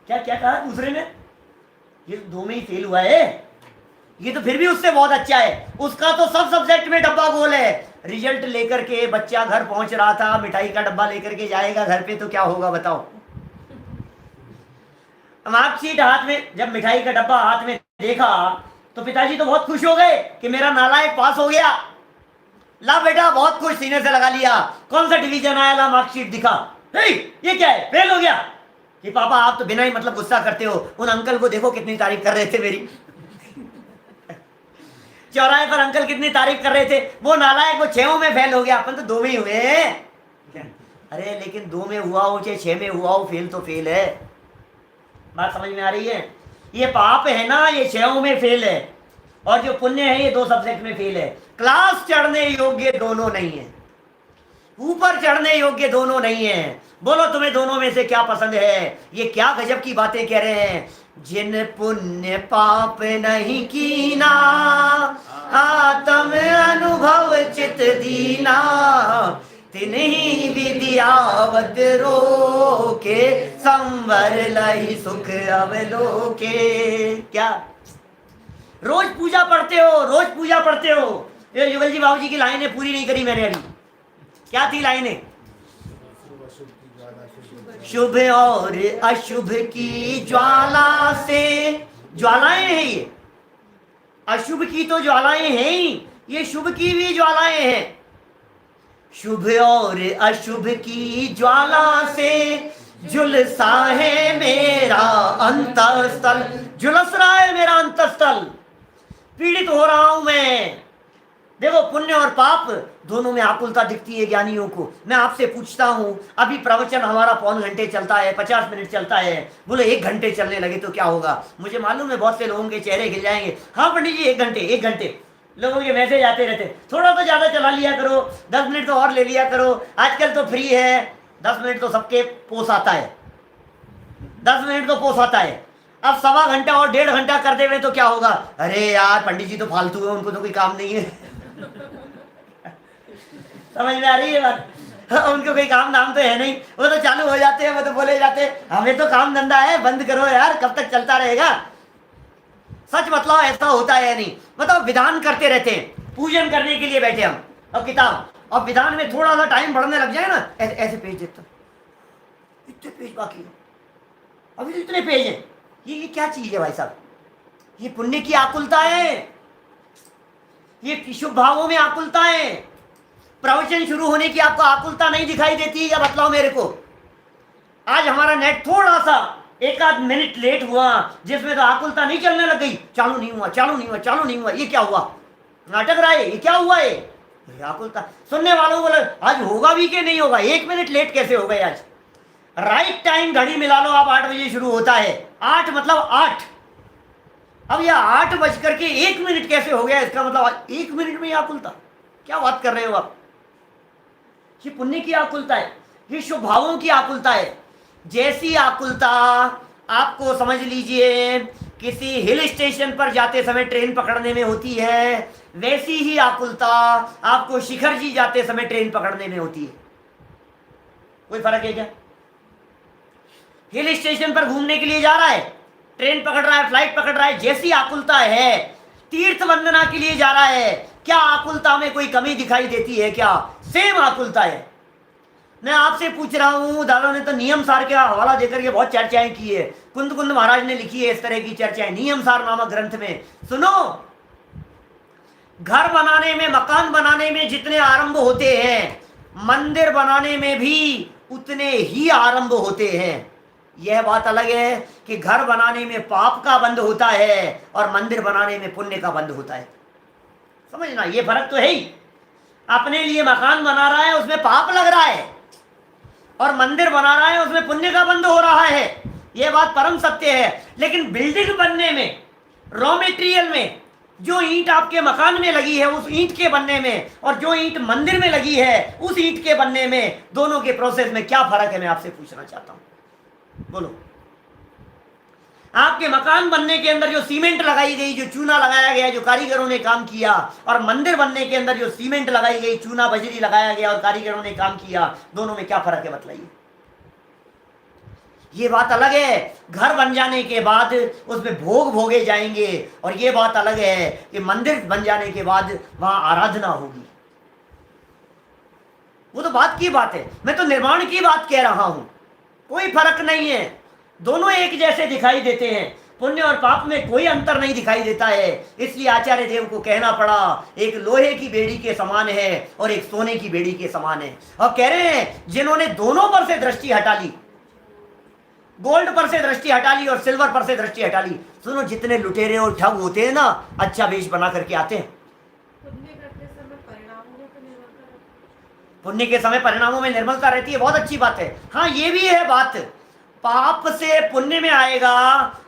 क्या क्या कहा दूसरे ने? ये 2 में ही फेल हुआ है, ये तो फिर भी उससे बहुत अच्छा है, उसका तो सब सब्जेक्ट में डब्बा गोल है। रिजल्ट लेकर के बच्चा घर पहुंच रहा था, मिठाई का डब्बा लेकर के जाएगा घर पे तो क्या होगा बताओ? मार्कशीट हाथ में, जब मिठाई का डब्बा हाथ में देखा तो पिताजी तो बहुत खुश हो गए कि मेरा नालायक पास हो गया। ला बेटा, बहुत खुश, सीने से लगा लिया। कौन सा डिवीजन आया? ला मार्कशीट दिखा। ये क्या है? फेल हो गया। कि पापा आप तो बिना ही मतलब गुस्सा करते हो, उन अंकल को देखो कितनी तारीफ कर रहे थे मेरी। चौराहे पर अंकल कितनी तारीफ कर रहे थे, वो नालायक वो 6 में फेल हो गया, अपन तो 2 में ही हुए हैं। अरे लेकिन 2 में हुआ हो चाहे 6 में हुआ हो, फेल तो फेल है। बात समझ में आ रही है? ये पाप है ना, ये 6 में फेल है, और जो पुण्य है ये 2 सब्जेक्ट में फेल है। क्लास चढ़ने योग्य दोनों नहीं है, ऊपर चढ़ने योग्य दोनों नहीं है। बोलो तुम्हें दोनों में से क्या पसंद है? ये क्या गजब की बातें कह रहे हैं। जिन पुण्य पाप नहीं कीना, आत्म अनुभव चित दीना, तिन्ही विद्यावत रोके, संवर लही सुख अवलोके। क्या रोज पूजा पढ़ते हो, रोज पूजा पढ़ते हो? ये युगल जी बाबू जी की लाइनें पूरी नहीं करी मैंने अभी। क्या थी लाइनें? शुभ और अशुभ की ज्वाला से, ज्वालाएं हैं ये, अशुभ की तो ज्वालाएं हैं ही, ये शुभ की भी ज्वालाएं हैं। शुभ और अशुभ की ज्वाला से झुलसा है मेरा अंतःस्थल, झुलस रहा है मेरा अंतःस्थल, पीड़ित हो रहा हूं मैं। देखो पुण्य और पाप दोनों में आकुलता दिखती है ज्ञानियों को। मैं आपसे पूछता हूं, अभी प्रवचन हमारा 5 घंटे चलता है, 50 मिनट चलता है, बोलो 1 घंटे चलने लगे तो क्या होगा? मुझे मालूम है बहुत से लोगों के चेहरे खिल जाएंगे। हाँ पंडित जी 1 घंटे लोगों के मैसेज आते रहते, थोड़ा तो ज्यादा चला लिया करो, 10 मिनट तो और ले लिया करो, आजकल तो फ्री है। 10 मिनट तो सबके पोस आता है, 10 मिनट तो पोस आता है। अब 1.25 घंटा और 1.5 घंटा कर देवे तो क्या होगा? अरे यार पंडित जी तो फालतू है, उनको तो कोई काम नहीं है। समझ में आ रही है बात? उनको कोई काम नाम तो है नहीं, वो तो चालू हो जाते हैं, वो तो बोले जाते हैं हमें तो काम धंधा है, बंद करो यार, कब तक चलता रहेगा? सच बतलाओ ऐसा होता है या नहीं? बताओ, विधान करते रहते हैं, पूजन करने के लिए बैठे हम, अब किताब, अब विधान में थोड़ा सा टाइम बढ़ने लग जाए ना, ऐसे पेज देखता, इतने पेज बाकी है, अभी तो इतने पेज हैं, ये क्या चीज है भाई साहब? ये पुण्य की आकुलता है, ये शुभ भावों में आकुलता है। प्रवचन शुरू होने की आपको आकुलता नहीं दिखाई देती है क्या? बतलाओ मेरे को। आज हमारा नेट थोड़ा सा 1 आध मिनट लेट हुआ, जिसमें तो आकुलता नहीं चलने लग गई, चालू नहीं हुआ, चालू नहीं हुआ, चालू नहीं हुआ, ये क्या हुआ? नाटक रहा है, ये क्या हुआ? ये आकुलता। सुनने वालों को आज होगा भी कि नहीं होगा, 1 मिनट लेट कैसे हो गए आज? राइट टाइम घड़ी मिला लो आप, 8 बजे शुरू होता है, 8 मतलब 8, अब यह 8:01 कैसे हो गया? इसका मतलब 1 मिनट में ही आकुलता। क्या बात कर रहे हो आप? ये पुण्य की आकुलता है, ये शुभ भावों की आकुलता है। जैसी आकुलता आपको समझ लीजिए किसी हिल स्टेशन पर जाते समय ट्रेन पकड़ने में होती है, वैसी ही आकुलता आपको शिखर जी जाते समय ट्रेन पकड़ने में होती है। कोई फर्क है क्या? हिल स्टेशन पर घूमने के लिए जा रहा है, ट्रेन पकड़ रहा है, फ्लाइट पकड़ रहा है, जैसी आकुलता है। तीर्थ वंदना के लिए जा रहा है, क्या आकुलता में कोई कमी दिखाई देती है क्या? सेम आकुलता है। मैं आपसे पूछ रहा हूं, दादा ने तो नियम सार का हवाला देकर के बहुत चर्चाएं की है, कुंद कुंद महाराज ने लिखी है इस तरह की चर्चाएं नियम सार नामक ग्रंथ में। सुनो, घर बनाने में, मकान बनाने में जितने आरंभ होते हैं, मंदिर बनाने में भी उतने ही आरंभ होते हैं। यह बात अलग है कि घर बनाने में पाप का बंध होता है और मंदिर बनाने में पुण्य का बंध होता है। समझना, ये फर्क तो है ही। अपने लिए मकान बना रहा है, उसमें पाप लग रहा है, और मंदिर बना रहा है, उसमें पुण्य का बंध हो रहा है। यह बात परम सत्य है। लेकिन बिल्डिंग बनने में, रॉ मटेरियल में, जो ईंट आपके मकान में लगी है उस ईंट के बनने में, और जो ईंट मंदिर में लगी है उस ईंट के बनने में, दोनों के प्रोसेस में क्या फर्क है? मैं आपसे पूछना चाहता हूं, बोलो। आपके मकान बनने के अंदर जो सीमेंट लगाई गई, जो चूना लगाया गया, जो कारीगरों ने काम किया, और मंदिर बनने के अंदर जो सीमेंट लगाई गई, चूना बजरी लगाया गया और कारीगरों ने काम किया, दोनों में क्या फर्क है बताइए? ये बात अलग है, घर बन जाने के बाद उसमें भोग भोगे जाएंगे, और ये बात अलग है कि मंदिर बन जाने के बाद वहां आराधना होगी। वो तो बात की बात है, मैं तो निर्माण की बात कह रहा हूं। कोई फर्क नहीं है, दोनों एक जैसे दिखाई देते हैं, पुण्य और पाप में कोई अंतर नहीं दिखाई देता है। इसलिए आचार्य देव को कहना पड़ा, एक लोहे की बेड़ी के समान है और एक सोने की बेड़ी के समान है। अब कह रहे हैं जिन्होंने दोनों पर से दृष्टि हटा ली, गोल्ड पर से दृष्टि हटा ली और सिल्वर पर से दृष्टि हटा ली। सुनो, जितने लुटेरे और ठग होते हैं ना, अच्छा वेश बना करके आते हैं। पुण्य के समय परिणामों में निर्मलता रहती है, बहुत अच्छी बात है। हाँ, ये भी है बात, पाप से पुण्य में आएगा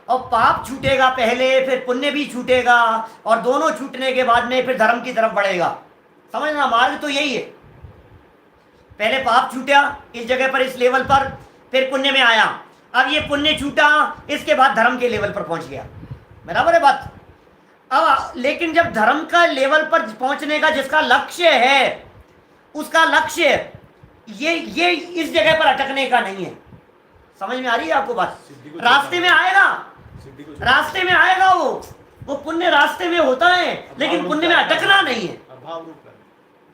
और पाप छूटेगा पहले, फिर पुण्य भी छूटेगा, और दोनों छूटने के बाद में फिर धर्म की तरफ बढ़ेगा। समझना, मार्ग तो यही है। पहले पाप छूटा इस जगह पर, इस लेवल पर, फिर पुण्य में आया, अब ये पुण्य छूटा, इसके बाद धर्म के लेवल पर पहुंच गया। बराबर है बात? अब लेकिन जब धर्म का लेवल पर पहुंचने का जिसका लक्ष्य है, उसका लक्ष्य ये इस जगह पर अटकने का नहीं है। समझ में आ रही है आपको बात? रास्ते में आएगा, रास्ते में आएगा, वो पुण्य रास्ते में होता है, लेकिन पुण्य में अटकना नहीं है।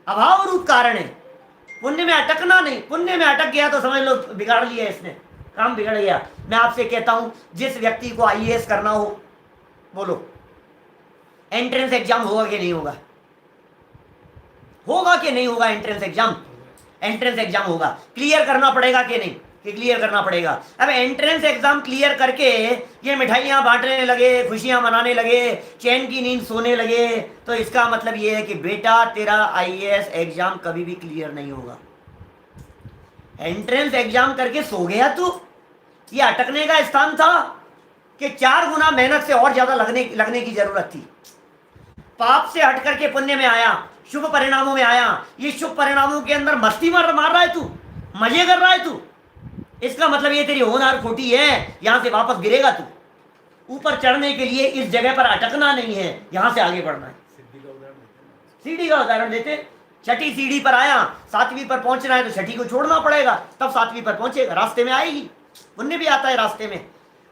अभाव रूप कारण है, पुण्य में अटकना नहीं। पुण्य में अटक गया तो समझ लो बिगाड़ लिया इसने, काम बिगड़ गया। मैं आपसे कहता हूं, जिस व्यक्ति को आईएएस करना हो, बोलो एंट्रेंस एग्जाम होगा कि नहीं होगा? होगा कि नहीं होगा? एंट्रेंस एग्जाम, एंट्रेंस एग्जाम होगा, क्लियर करना पड़ेगा कि नहीं? कि क्लियर करना पड़ेगा। अब एंट्रेंस एग्जाम क्लियर करके ये मिठाइयाँ बांटने लगे, खुशियाँ मनाने लगे, चैन की नींद सोने लगे, तो इसका मतलब ये है कि बेटा तेरा आईएएस एग्जाम कभी भी क्लियर नहीं होगा। एंट्रेंस एग्जाम करके सो गया तू, ये अटकने का स्थान था कि 4 गुना मेहनत से और ज्यादा लगने की जरूरत थी। पाप से हट करके पुण्य में आया, शुभ परिणामों में आया। ये शुभ परिणामों के अंदर मस्ती मार रहा है तू, मजे कर रहा है तू, इसका मतलब ये तेरी होनहार खोटी है, यहां से वापस गिरेगा तू। ऊपर चढ़ने के लिए इस जगह पर अटकना नहीं है, यहां से आगे बढ़ना है। सीढ़ी का उदाहरण देते, छठी सीढ़ी पर आया, सातवीं पर पहुंचना है तो छठी को छोड़ना पड़ेगा, तब सातवीं पर पहुंचेगा, रास्ते में आएगी। पुण्य भी आता है रास्ते में।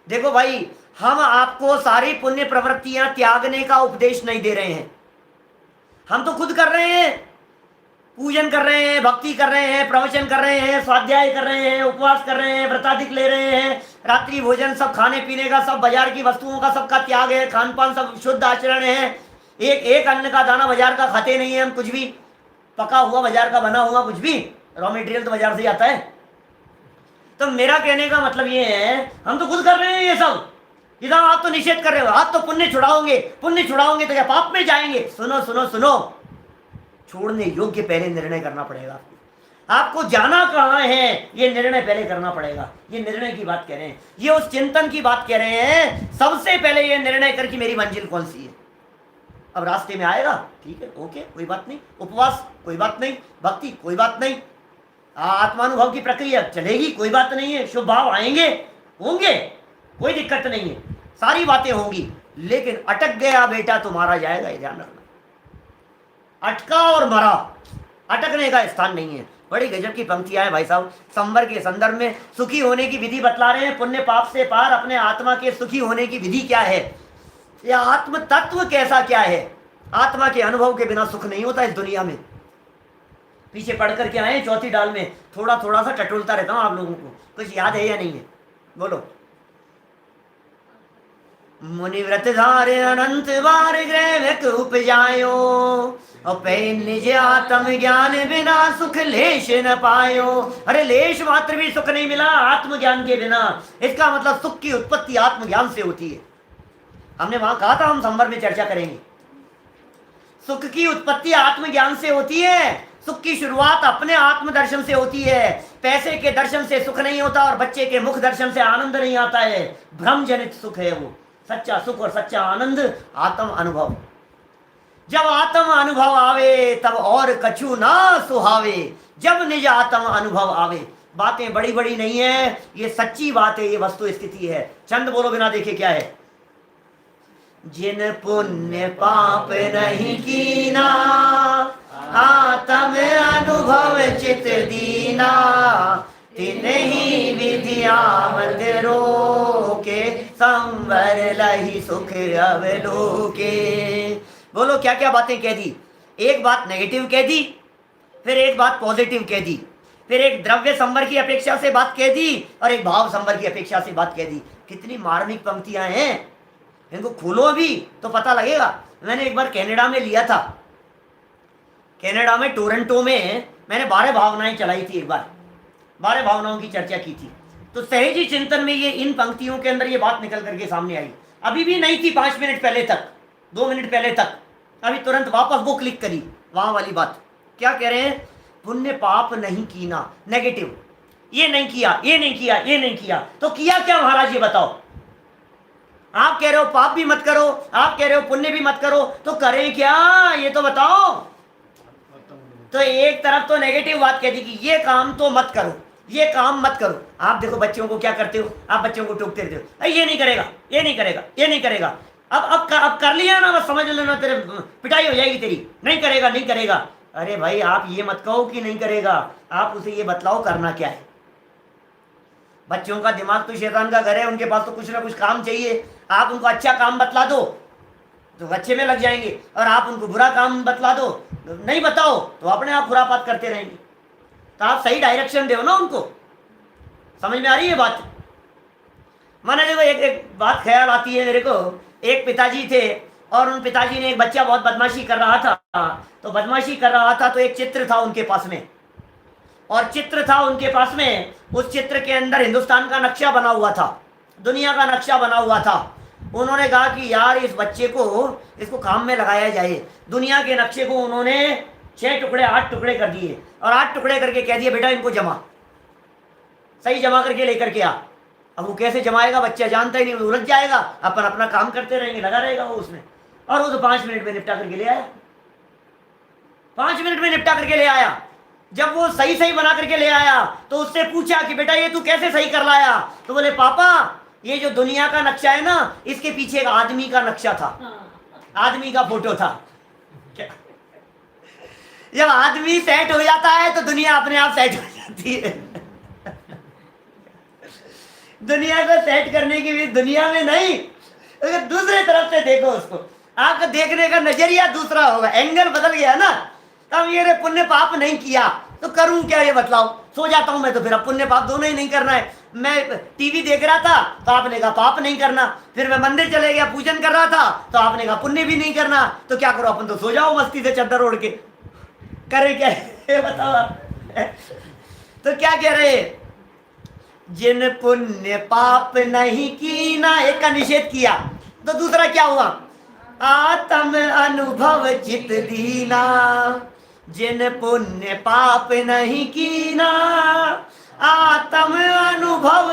देखो भाई, हम आपको सारी पुण्य प्रवृत्तियां त्यागने का उपदेश नहीं दे रहे हैं, हम तो खुद कर रहे हैं। पूजन कर रहे हैं, भक्ति कर रहे हैं, प्रवचन कर रहे हैं, स्वाध्याय कर रहे हैं, उपवास कर रहे हैं, व्रताधिक ले रहे हैं, रात्रि भोजन सब खाने पीने का, सब बाजार की वस्तुओं का सबका त्याग है, खान पान सब शुद्ध आचरण है। एक एक अन्न का दाना बाजार का खाते नहीं है हम, कुछ भी पका हुआ बाजार का बना हुआ कुछ भी, रॉ मटेरियल तो बाजार से ही आता है। तो मेरा कहने का मतलब ये है, हम तो खुद कर रहे हैं ये सब। इधर आप तो निषेध कर रहे हो, आप तो पुण्य छुड़ाओगे, पुण्य छुड़ाओगे तो क्या पाप में जाएंगे? सुनो सुनो सुनो, छोड़ने योग्य पहले निर्णय करना पड़ेगा। आपको जाना कहाँ है ये निर्णय पहले करना पड़ेगा। ये निर्णय की बात कह रहे हैं, ये उस चिंतन की बात कह रहे हैं। सबसे पहले ये निर्णय कर कि मेरी मंजिल कौन सी है। अब रास्ते में आएगा, ठीक है, ओके, कोई बात नहीं, उपवास कोई बात नहीं, भक्ति कोई बात नहीं, आत्मानुभव की प्रक्रिया चलेगी, कोई बात नहीं है, शुभ भाव आएंगे होंगे, कोई दिक्कत नहीं है, सारी बातें होंगी। लेकिन अटक गया बेटा तो मारा जाएगा, ये ध्यान रखना। अटका और मरा, अटकने का स्थान नहीं है। बड़ी गजब की पंक्तियां हैं भाई साहब। संवर के संदर्भ में सुखी होने की विधि बतला रहे हैं। पुण्य पाप से पार अपने आत्मा के सुखी होने की विधि क्या है, यह आत्म तत्व कैसा क्या है। आत्मा के अनुभव के बिना सुख नहीं होता इस दुनिया में। पीछे पढ़ करके आए चौथी डाल में, थोड़ा थोड़ा सा टटोलता रहता हूं आप लोगों को, कुछ याद है या नहीं है? बोलो। मुनिव्रत धार अनंत बार ग्रह उपजायो, और पे निज आत्म ज्ञान बिना सुख लेश न पायो। अरे लेश मात्र भी सुख नहीं मिला आत्मज्ञान के बिना। इसका मतलब सुख की उत्पत्ति आत्मज्ञान से होती है। हमने वहां कहा था हम संवर में चर्चा करेंगे। सुख की उत्पत्ति आत्मज्ञान से होती है। सुख की शुरुआत अपने आत्मदर्शन से होती है। पैसे के दर्शन से सुख नहीं होता और बच्चे के मुख दर्शन से आनंद नहीं आता है। भ्रम जनित सुख है वो। सच्चा सुख और सच्चा आनंद आत्म अनुभव। जब आत्म अनुभव आवे तब और कछु ना सुहावे। जब निज आत्म अनुभव आवे। बातें बड़ी बड़ी नहीं है, ये सच्ची बात है, ये वस्तु स्थिति है। छंद बोलो बिना देखे क्या है। जिन पुण्य पाप नहीं कीना, आत्म अनुभव चित दीना, तिन्ही विधिया मत रोके, संवर लही सुख अवलोके। बोलो क्या क्या बातें कह दी। एक बात नेगेटिव कह दी, फिर एक बात पॉजिटिव कह दी, फिर एक द्रव्य संवर की अपेक्षा से बात कह दी और एक भाव संवर की अपेक्षा से बात कह दी। कितनी मार्मिक पंक्तियां हैं, इनको खोलो अभी तो पता लगेगा। मैंने एक बार कनाडा में लिया था, कनाडा में टोरंटो में मैंने 12 भावनाएं चलाई थी। एक बार 12 भावनाओं की चर्चा की थी। तो सहजी चिंतन में ये इन पंक्तियों के अंदर ये बात निकल करके सामने आई। अभी भी नहीं थी 5 मिनट पहले तक, 2 मिनट पहले तक, अभी तुरंत वापस वो क्लिक करी। वहां वाली बात क्या कह रहे हैं, पुण्य पाप नहीं कीना, नेगेटिव, ये नहीं किया, ये नहीं किया, ये नहीं किया, तो किया क्या महाराज ये बताओ। आप कह रहे हो पाप भी मत करो, आप कह रहे हो पुण्य भी मत करो, तो करें क्या ये तो बताओ। तो एक तरफ तो नेगेटिव बात कह दी कि ये काम तो मत करो, ये काम मत करो। आप देखो बच्चों को क्या करते हो, आप बच्चों को टोकते रहते हो, ये नहीं करेगा, ये नहीं करेगा, ये नहीं करेगा। अब कर लिया ना, बस समझ लेना तेरे पिटाई हो जाएगी तेरी, नहीं करेगा नहीं करेगा। अरे भाई आप ये मत कहो कि नहीं करेगा, आप उसे ये बतलाओ करना क्या है। बच्चों का दिमाग तो शैतान का घर है, उनके पास तो कुछ ना कुछ काम चाहिए। आप उनको अच्छा काम बतला दो तो अच्छे में लग जाएंगे, और आप उनको बुरा काम बतला दो, नहीं बताओ तो अपने आप खुरापात करते रहेंगे। तो आप सही डायरेक्शन दो ना उनको। समझ में आ रही है बात। माने देखो एक बात ख्याल आती है मेरे को। एक पिताजी थे और उन पिताजी ने एक बच्चा बहुत बदमाशी कर रहा था, तो बदमाशी कर रहा था तो एक चित्र था उनके पास में, और चित्र था उनके पास में, उस चित्र के अंदर हिंदुस्तान का नक्शा बना हुआ था, दुनिया का नक्शा बना हुआ था। उन्होंने कहा कि यार इस बच्चे को, इसको काम में लगाया जाए। दुनिया के नक्शे को उन्होंने 6 टुकड़े 8 टुकड़े कर दिए और 8 टुकड़े करके कह दिए बेटा इनको जमा, सही जमा करके लेकर के आ। अब वो कैसे जमाएगा, बच्चा जानता ही नहीं, उलझ जाएगा, अपन अपना काम करते रहेंगे, लगा रहेगा वो उसमें। और वो तो 5 मिनट में निपटा करके ले आया, 5 मिनट में निपटा करके ले आया। जब वो सही सही बना करके ले आया तो उससे पूछा कि बेटा ये तू कैसे सही कर लाया, तो बोले पापा ये जो दुनिया का नक्शा है ना, इसके पीछे एक आदमी का नक्शा था, आदमी का फोटो था। जब आदमी सेट हो जाता है तो दुनिया अपने आप सेट हो जाती है। दुनिया को सेट करने की भी दुनिया में नहीं, अगर दूसरे तरफ से देखो उसको, आपका देखने का नजरिया दूसरा होगा, एंगल बदल गया ना। तब ये पुण्य पाप नहीं किया तो करूं क्या, ये बतलाओ। सो जाता हूं मैं तो फिर अब पुण्य पाप दोनों ही नहीं करना है। मैं टीवी देख रहा था तो आपने कहा पाप नहीं करना, फिर मैं मंदिर चले गया पूजन कर रहा था तो आपने कहा पुण्य भी नहीं करना। तो क्या करो, अपन तो सो जाओ मस्ती से चादर ओढ़ के, करे क्या ये बताओ आप। तो क्या कह रहे, जिन पुण्य पाप नहीं की ना, एक का निषेध किया, तो दूसरा क्या हुआ, आत्म अनुभव चित दीना। जिन पुण्य पाप नहीं की ना, आत्म अनुभव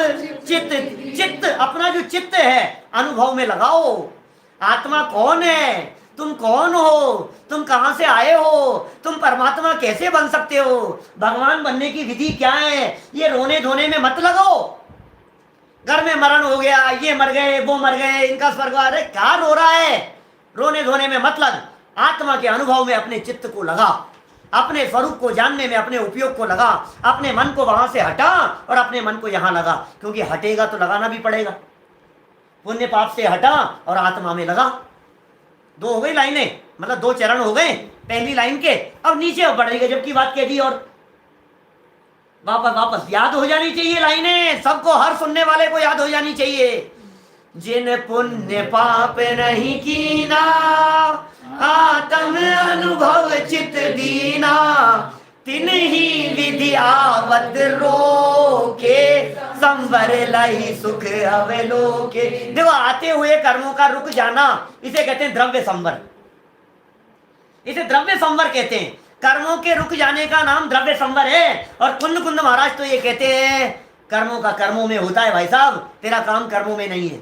चित्त, चित्त अपना जो चित्त है अनुभव में लगाओ। आत्मा कौन है, तुम कौन हो, तुम कहां से आए हो, तुम परमात्मा कैसे बन सकते हो, भगवान बनने की विधि क्या है, ये रोने धोने में मत लगो। घर में मरण हो गया, ये मर गए, वो मर गए, इनका स्वर्ग, अरे क्या रो रहा है, रोने धोने में मत लग। आत्मा के अनुभव में अपने चित्त को लगा, अपने स्वरूप को जानने में अपने उपयोग को लगा, अपने मन को वहां से हटा और अपने मन को यहां लगा, क्योंकि हटेगा तो लगाना भी पड़ेगा। पुण्य पाप से हटा और आत्मा में लगा। दो हो गई लाइनें, मतलब दो चरण हो गए पहली लाइन के। अब नीचे बढ़ेगा, जबकि बात कह दी और वापस वापस याद हो जानी चाहिए लाइनें, सबको, हर सुनने वाले को याद हो जानी चाहिए। जिन पुण्य पाप नहीं कीना, आत्म अनुभव चित दीना। तिन ही विधि आवत रोके, संवर लही सुख अवलोके। देखो, आते हुए कर्मों का रुक जाना, इसे कहते हैं द्रव्य संवर, इसे द्रव्य संवर कहते हैं। कर्मों के रुक जाने का नाम द्रव्य संवर है। और कुंद कुंद महाराज तो ये कहते हैं कर्मों का कर्मों में होता है भाई साहब, तेरा काम कर्मों में नहीं है,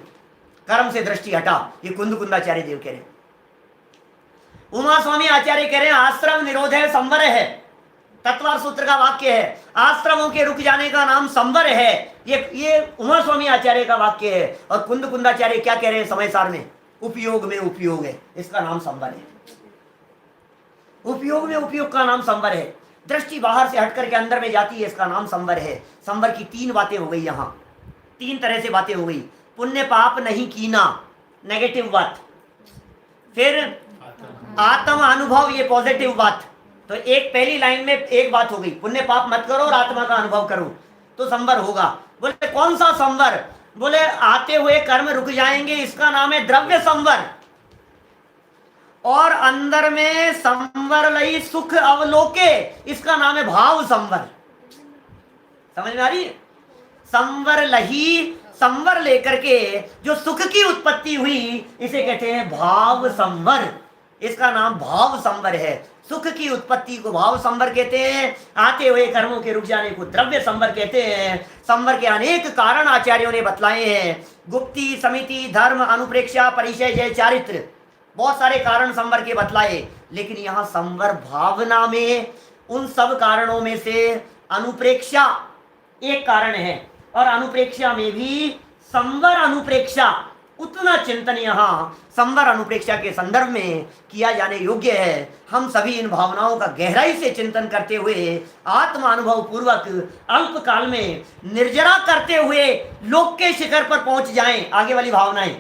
कर्म से दृष्टि हटा। ये कुंद कुंदाचार्य देव कह रहे हैं। उमा स्वामी आचार्य कह रहे हैं आश्रम निरोध है, संवर है। तत्वार सूत्र का वाक्य है, आश्रमों के रुक जाने का नाम संवर है। ये उमा स्वामी आचार्य का वाक्य है। और कुंद कुंदाचार्य क्या कह रहे हैं समय सार में, उपयोग में उपयोग है, इसका नाम संवर है। उपयोग में उपयोग का नाम संवर है। दृष्टि बाहर से हट करके अंदर में जाती है, इसका नाम संवर है। संवर की तीन बातें हो गई, यहां तीन तरह से बातें हो गई। पुण्य पाप नहीं कीना, नेगेटिव बात। फिर आत्म अनुभव, ये पॉजिटिव बात। तो एक पहली लाइन में एक बात हो गई, पुण्य पाप मत करो और आत्मा का अनुभव करो तो संवर होगा। बोले कौन सा संवर, बोले आते हुए कर्म रुक जाएंगे, इसका नाम है द्रव्य संवर। और अंदर में संवर लई सुख अवलोके, इसका नाम है भाव संवर। समझ में आ रही है? संवर लही, संवर लेकर के जो सुख की उत्पत्ति हुई, इसे कहते हैं भाव संवर। इसका नाम भाव संवर है। सुख की उत्पत्ति को भाव संवर कहते हैं, आते हुए कर्मों के रुक जाने को द्रव्य संवर कहते हैं। संवर के अनेक कारण आचार्यों ने बतलाए हैं, गुप्ति, समिति, धर्म, अनुप्रेक्षा, परिचय, जय, चारित्र, बहुत सारे कारण संवर के बतलाए। लेकिन यहाँ संवर भावना में उन सब कारणों में से अनुप्रेक्षा एक कारण है, और अनुप्रेक्षा में भी संवर अनुप्रेक्षा, उतना चिंतन यहाँ संवर अनुप्रेक्षा के संदर्भ में किया जाने योग्य है। हम सभी इन भावनाओं का गहराई से चिंतन करते हुए आत्म अनुभव पूर्वक अल्प काल में निर्जरा करते हुए लोक के शिखर पर पहुंच जाएं। आगे वाली भावनाएं,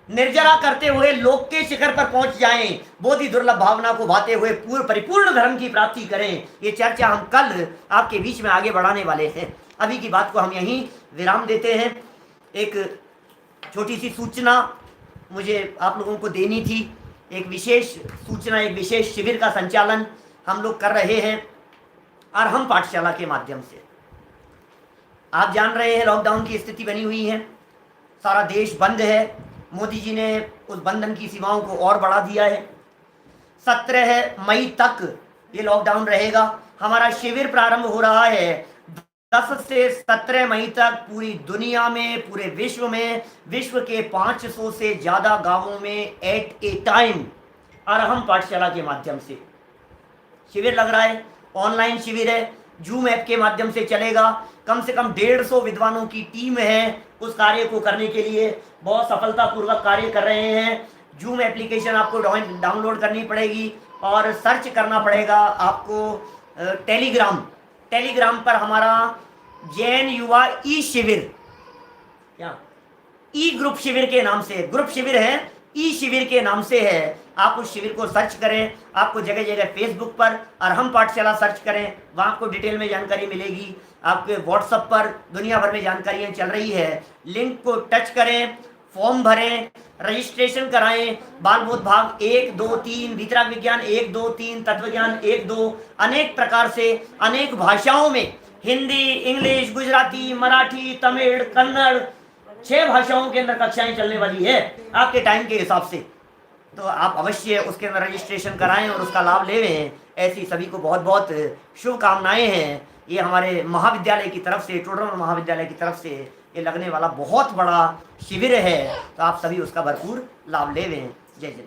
निर्जरा करते हुए लोक के शिखर पर पहुंच जाएं, बोधि दुर्लभ भावना को भाते हुए परिपूर्ण धर्म की प्राप्ति करें। ये चर्चा हम कल आपके बीच में आगे बढ़ाने वाले हैं। अभी की बात को हम यहीं विराम देते हैं। एक छोटी सी सूचना मुझे आप लोगों को देनी थी। एक विशेष सूचना, एक विशेष शिविर का संचालन हम लोग कर रहे हैं अर्हम पाठशाला के माध्यम से। आप जान रहे हैं लॉकडाउन की स्थिति बनी हुई है, सारा देश बंद है। मोदी जी ने उस बंधन की सीमाओं को और बढ़ा दिया है। 17 मई तक ये लॉकडाउन रहेगा। हमारा शिविर प्रारंभ हो रहा है 10 से 17 मई तक पूरी दुनिया में, पूरे विश्व में, विश्व के 500 से ज़्यादा गांवों में एट ए टाइम अर्हम पाठशाला के माध्यम से शिविर लग रहा है। ऑनलाइन शिविर है, जूम ऐप के माध्यम से चलेगा। कम से कम 150 विद्वानों की टीम है उस कार्य को करने के लिए बहुत सफलतापूर्वक कार्य कर रहे हैं। जूम एप्लीकेशन आपको डाउनलोड करनी पड़ेगी और सर्च करना पड़ेगा आपको टेलीग्राम पर हमारा जैन युवा ई शिविर, क्या ई ग्रुप शिविर के नाम से, ग्रुप शिविर है, ई शिविर के नाम से है। आप उस शिविर को सर्च करें, आपको जगह जगह फेसबुक पर अरहम पाठशाला सर्च करें, वहाँ आपको डिटेल में जानकारी मिलेगी। आपके व्हाट्सएप पर दुनिया भर में जानकारियाँ चल रही है। लिंक को टच करें, फॉर्म भरें, रजिस्ट्रेशन कराएं। बाल बोध भाग 1, 2, 3, वितराग विज्ञान 1, 2, 3, तत्वज्ञान 1, 2, अनेक प्रकार से अनेक भाषाओं में, हिंदी, इंग्लिश, गुजराती, मराठी, तमिल, कन्नड़, 6 भाषाओं के अंदर कक्षाएं चलने वाली है आपके टाइम के हिसाब से। तो आप अवश्य उसके अंदर रजिस्ट्रेशन कराएं और उसका लाभ लेवें। ऐसी सभी को बहुत बहुत शुभकामनाएं हैं। ये हमारे महाविद्यालय की तरफ से, टोडरमल महाविद्यालय की तरफ से ये लगने वाला बहुत बड़ा शिविर है, तो आप सभी उसका भरपूर लाभ लेवें। जय जय।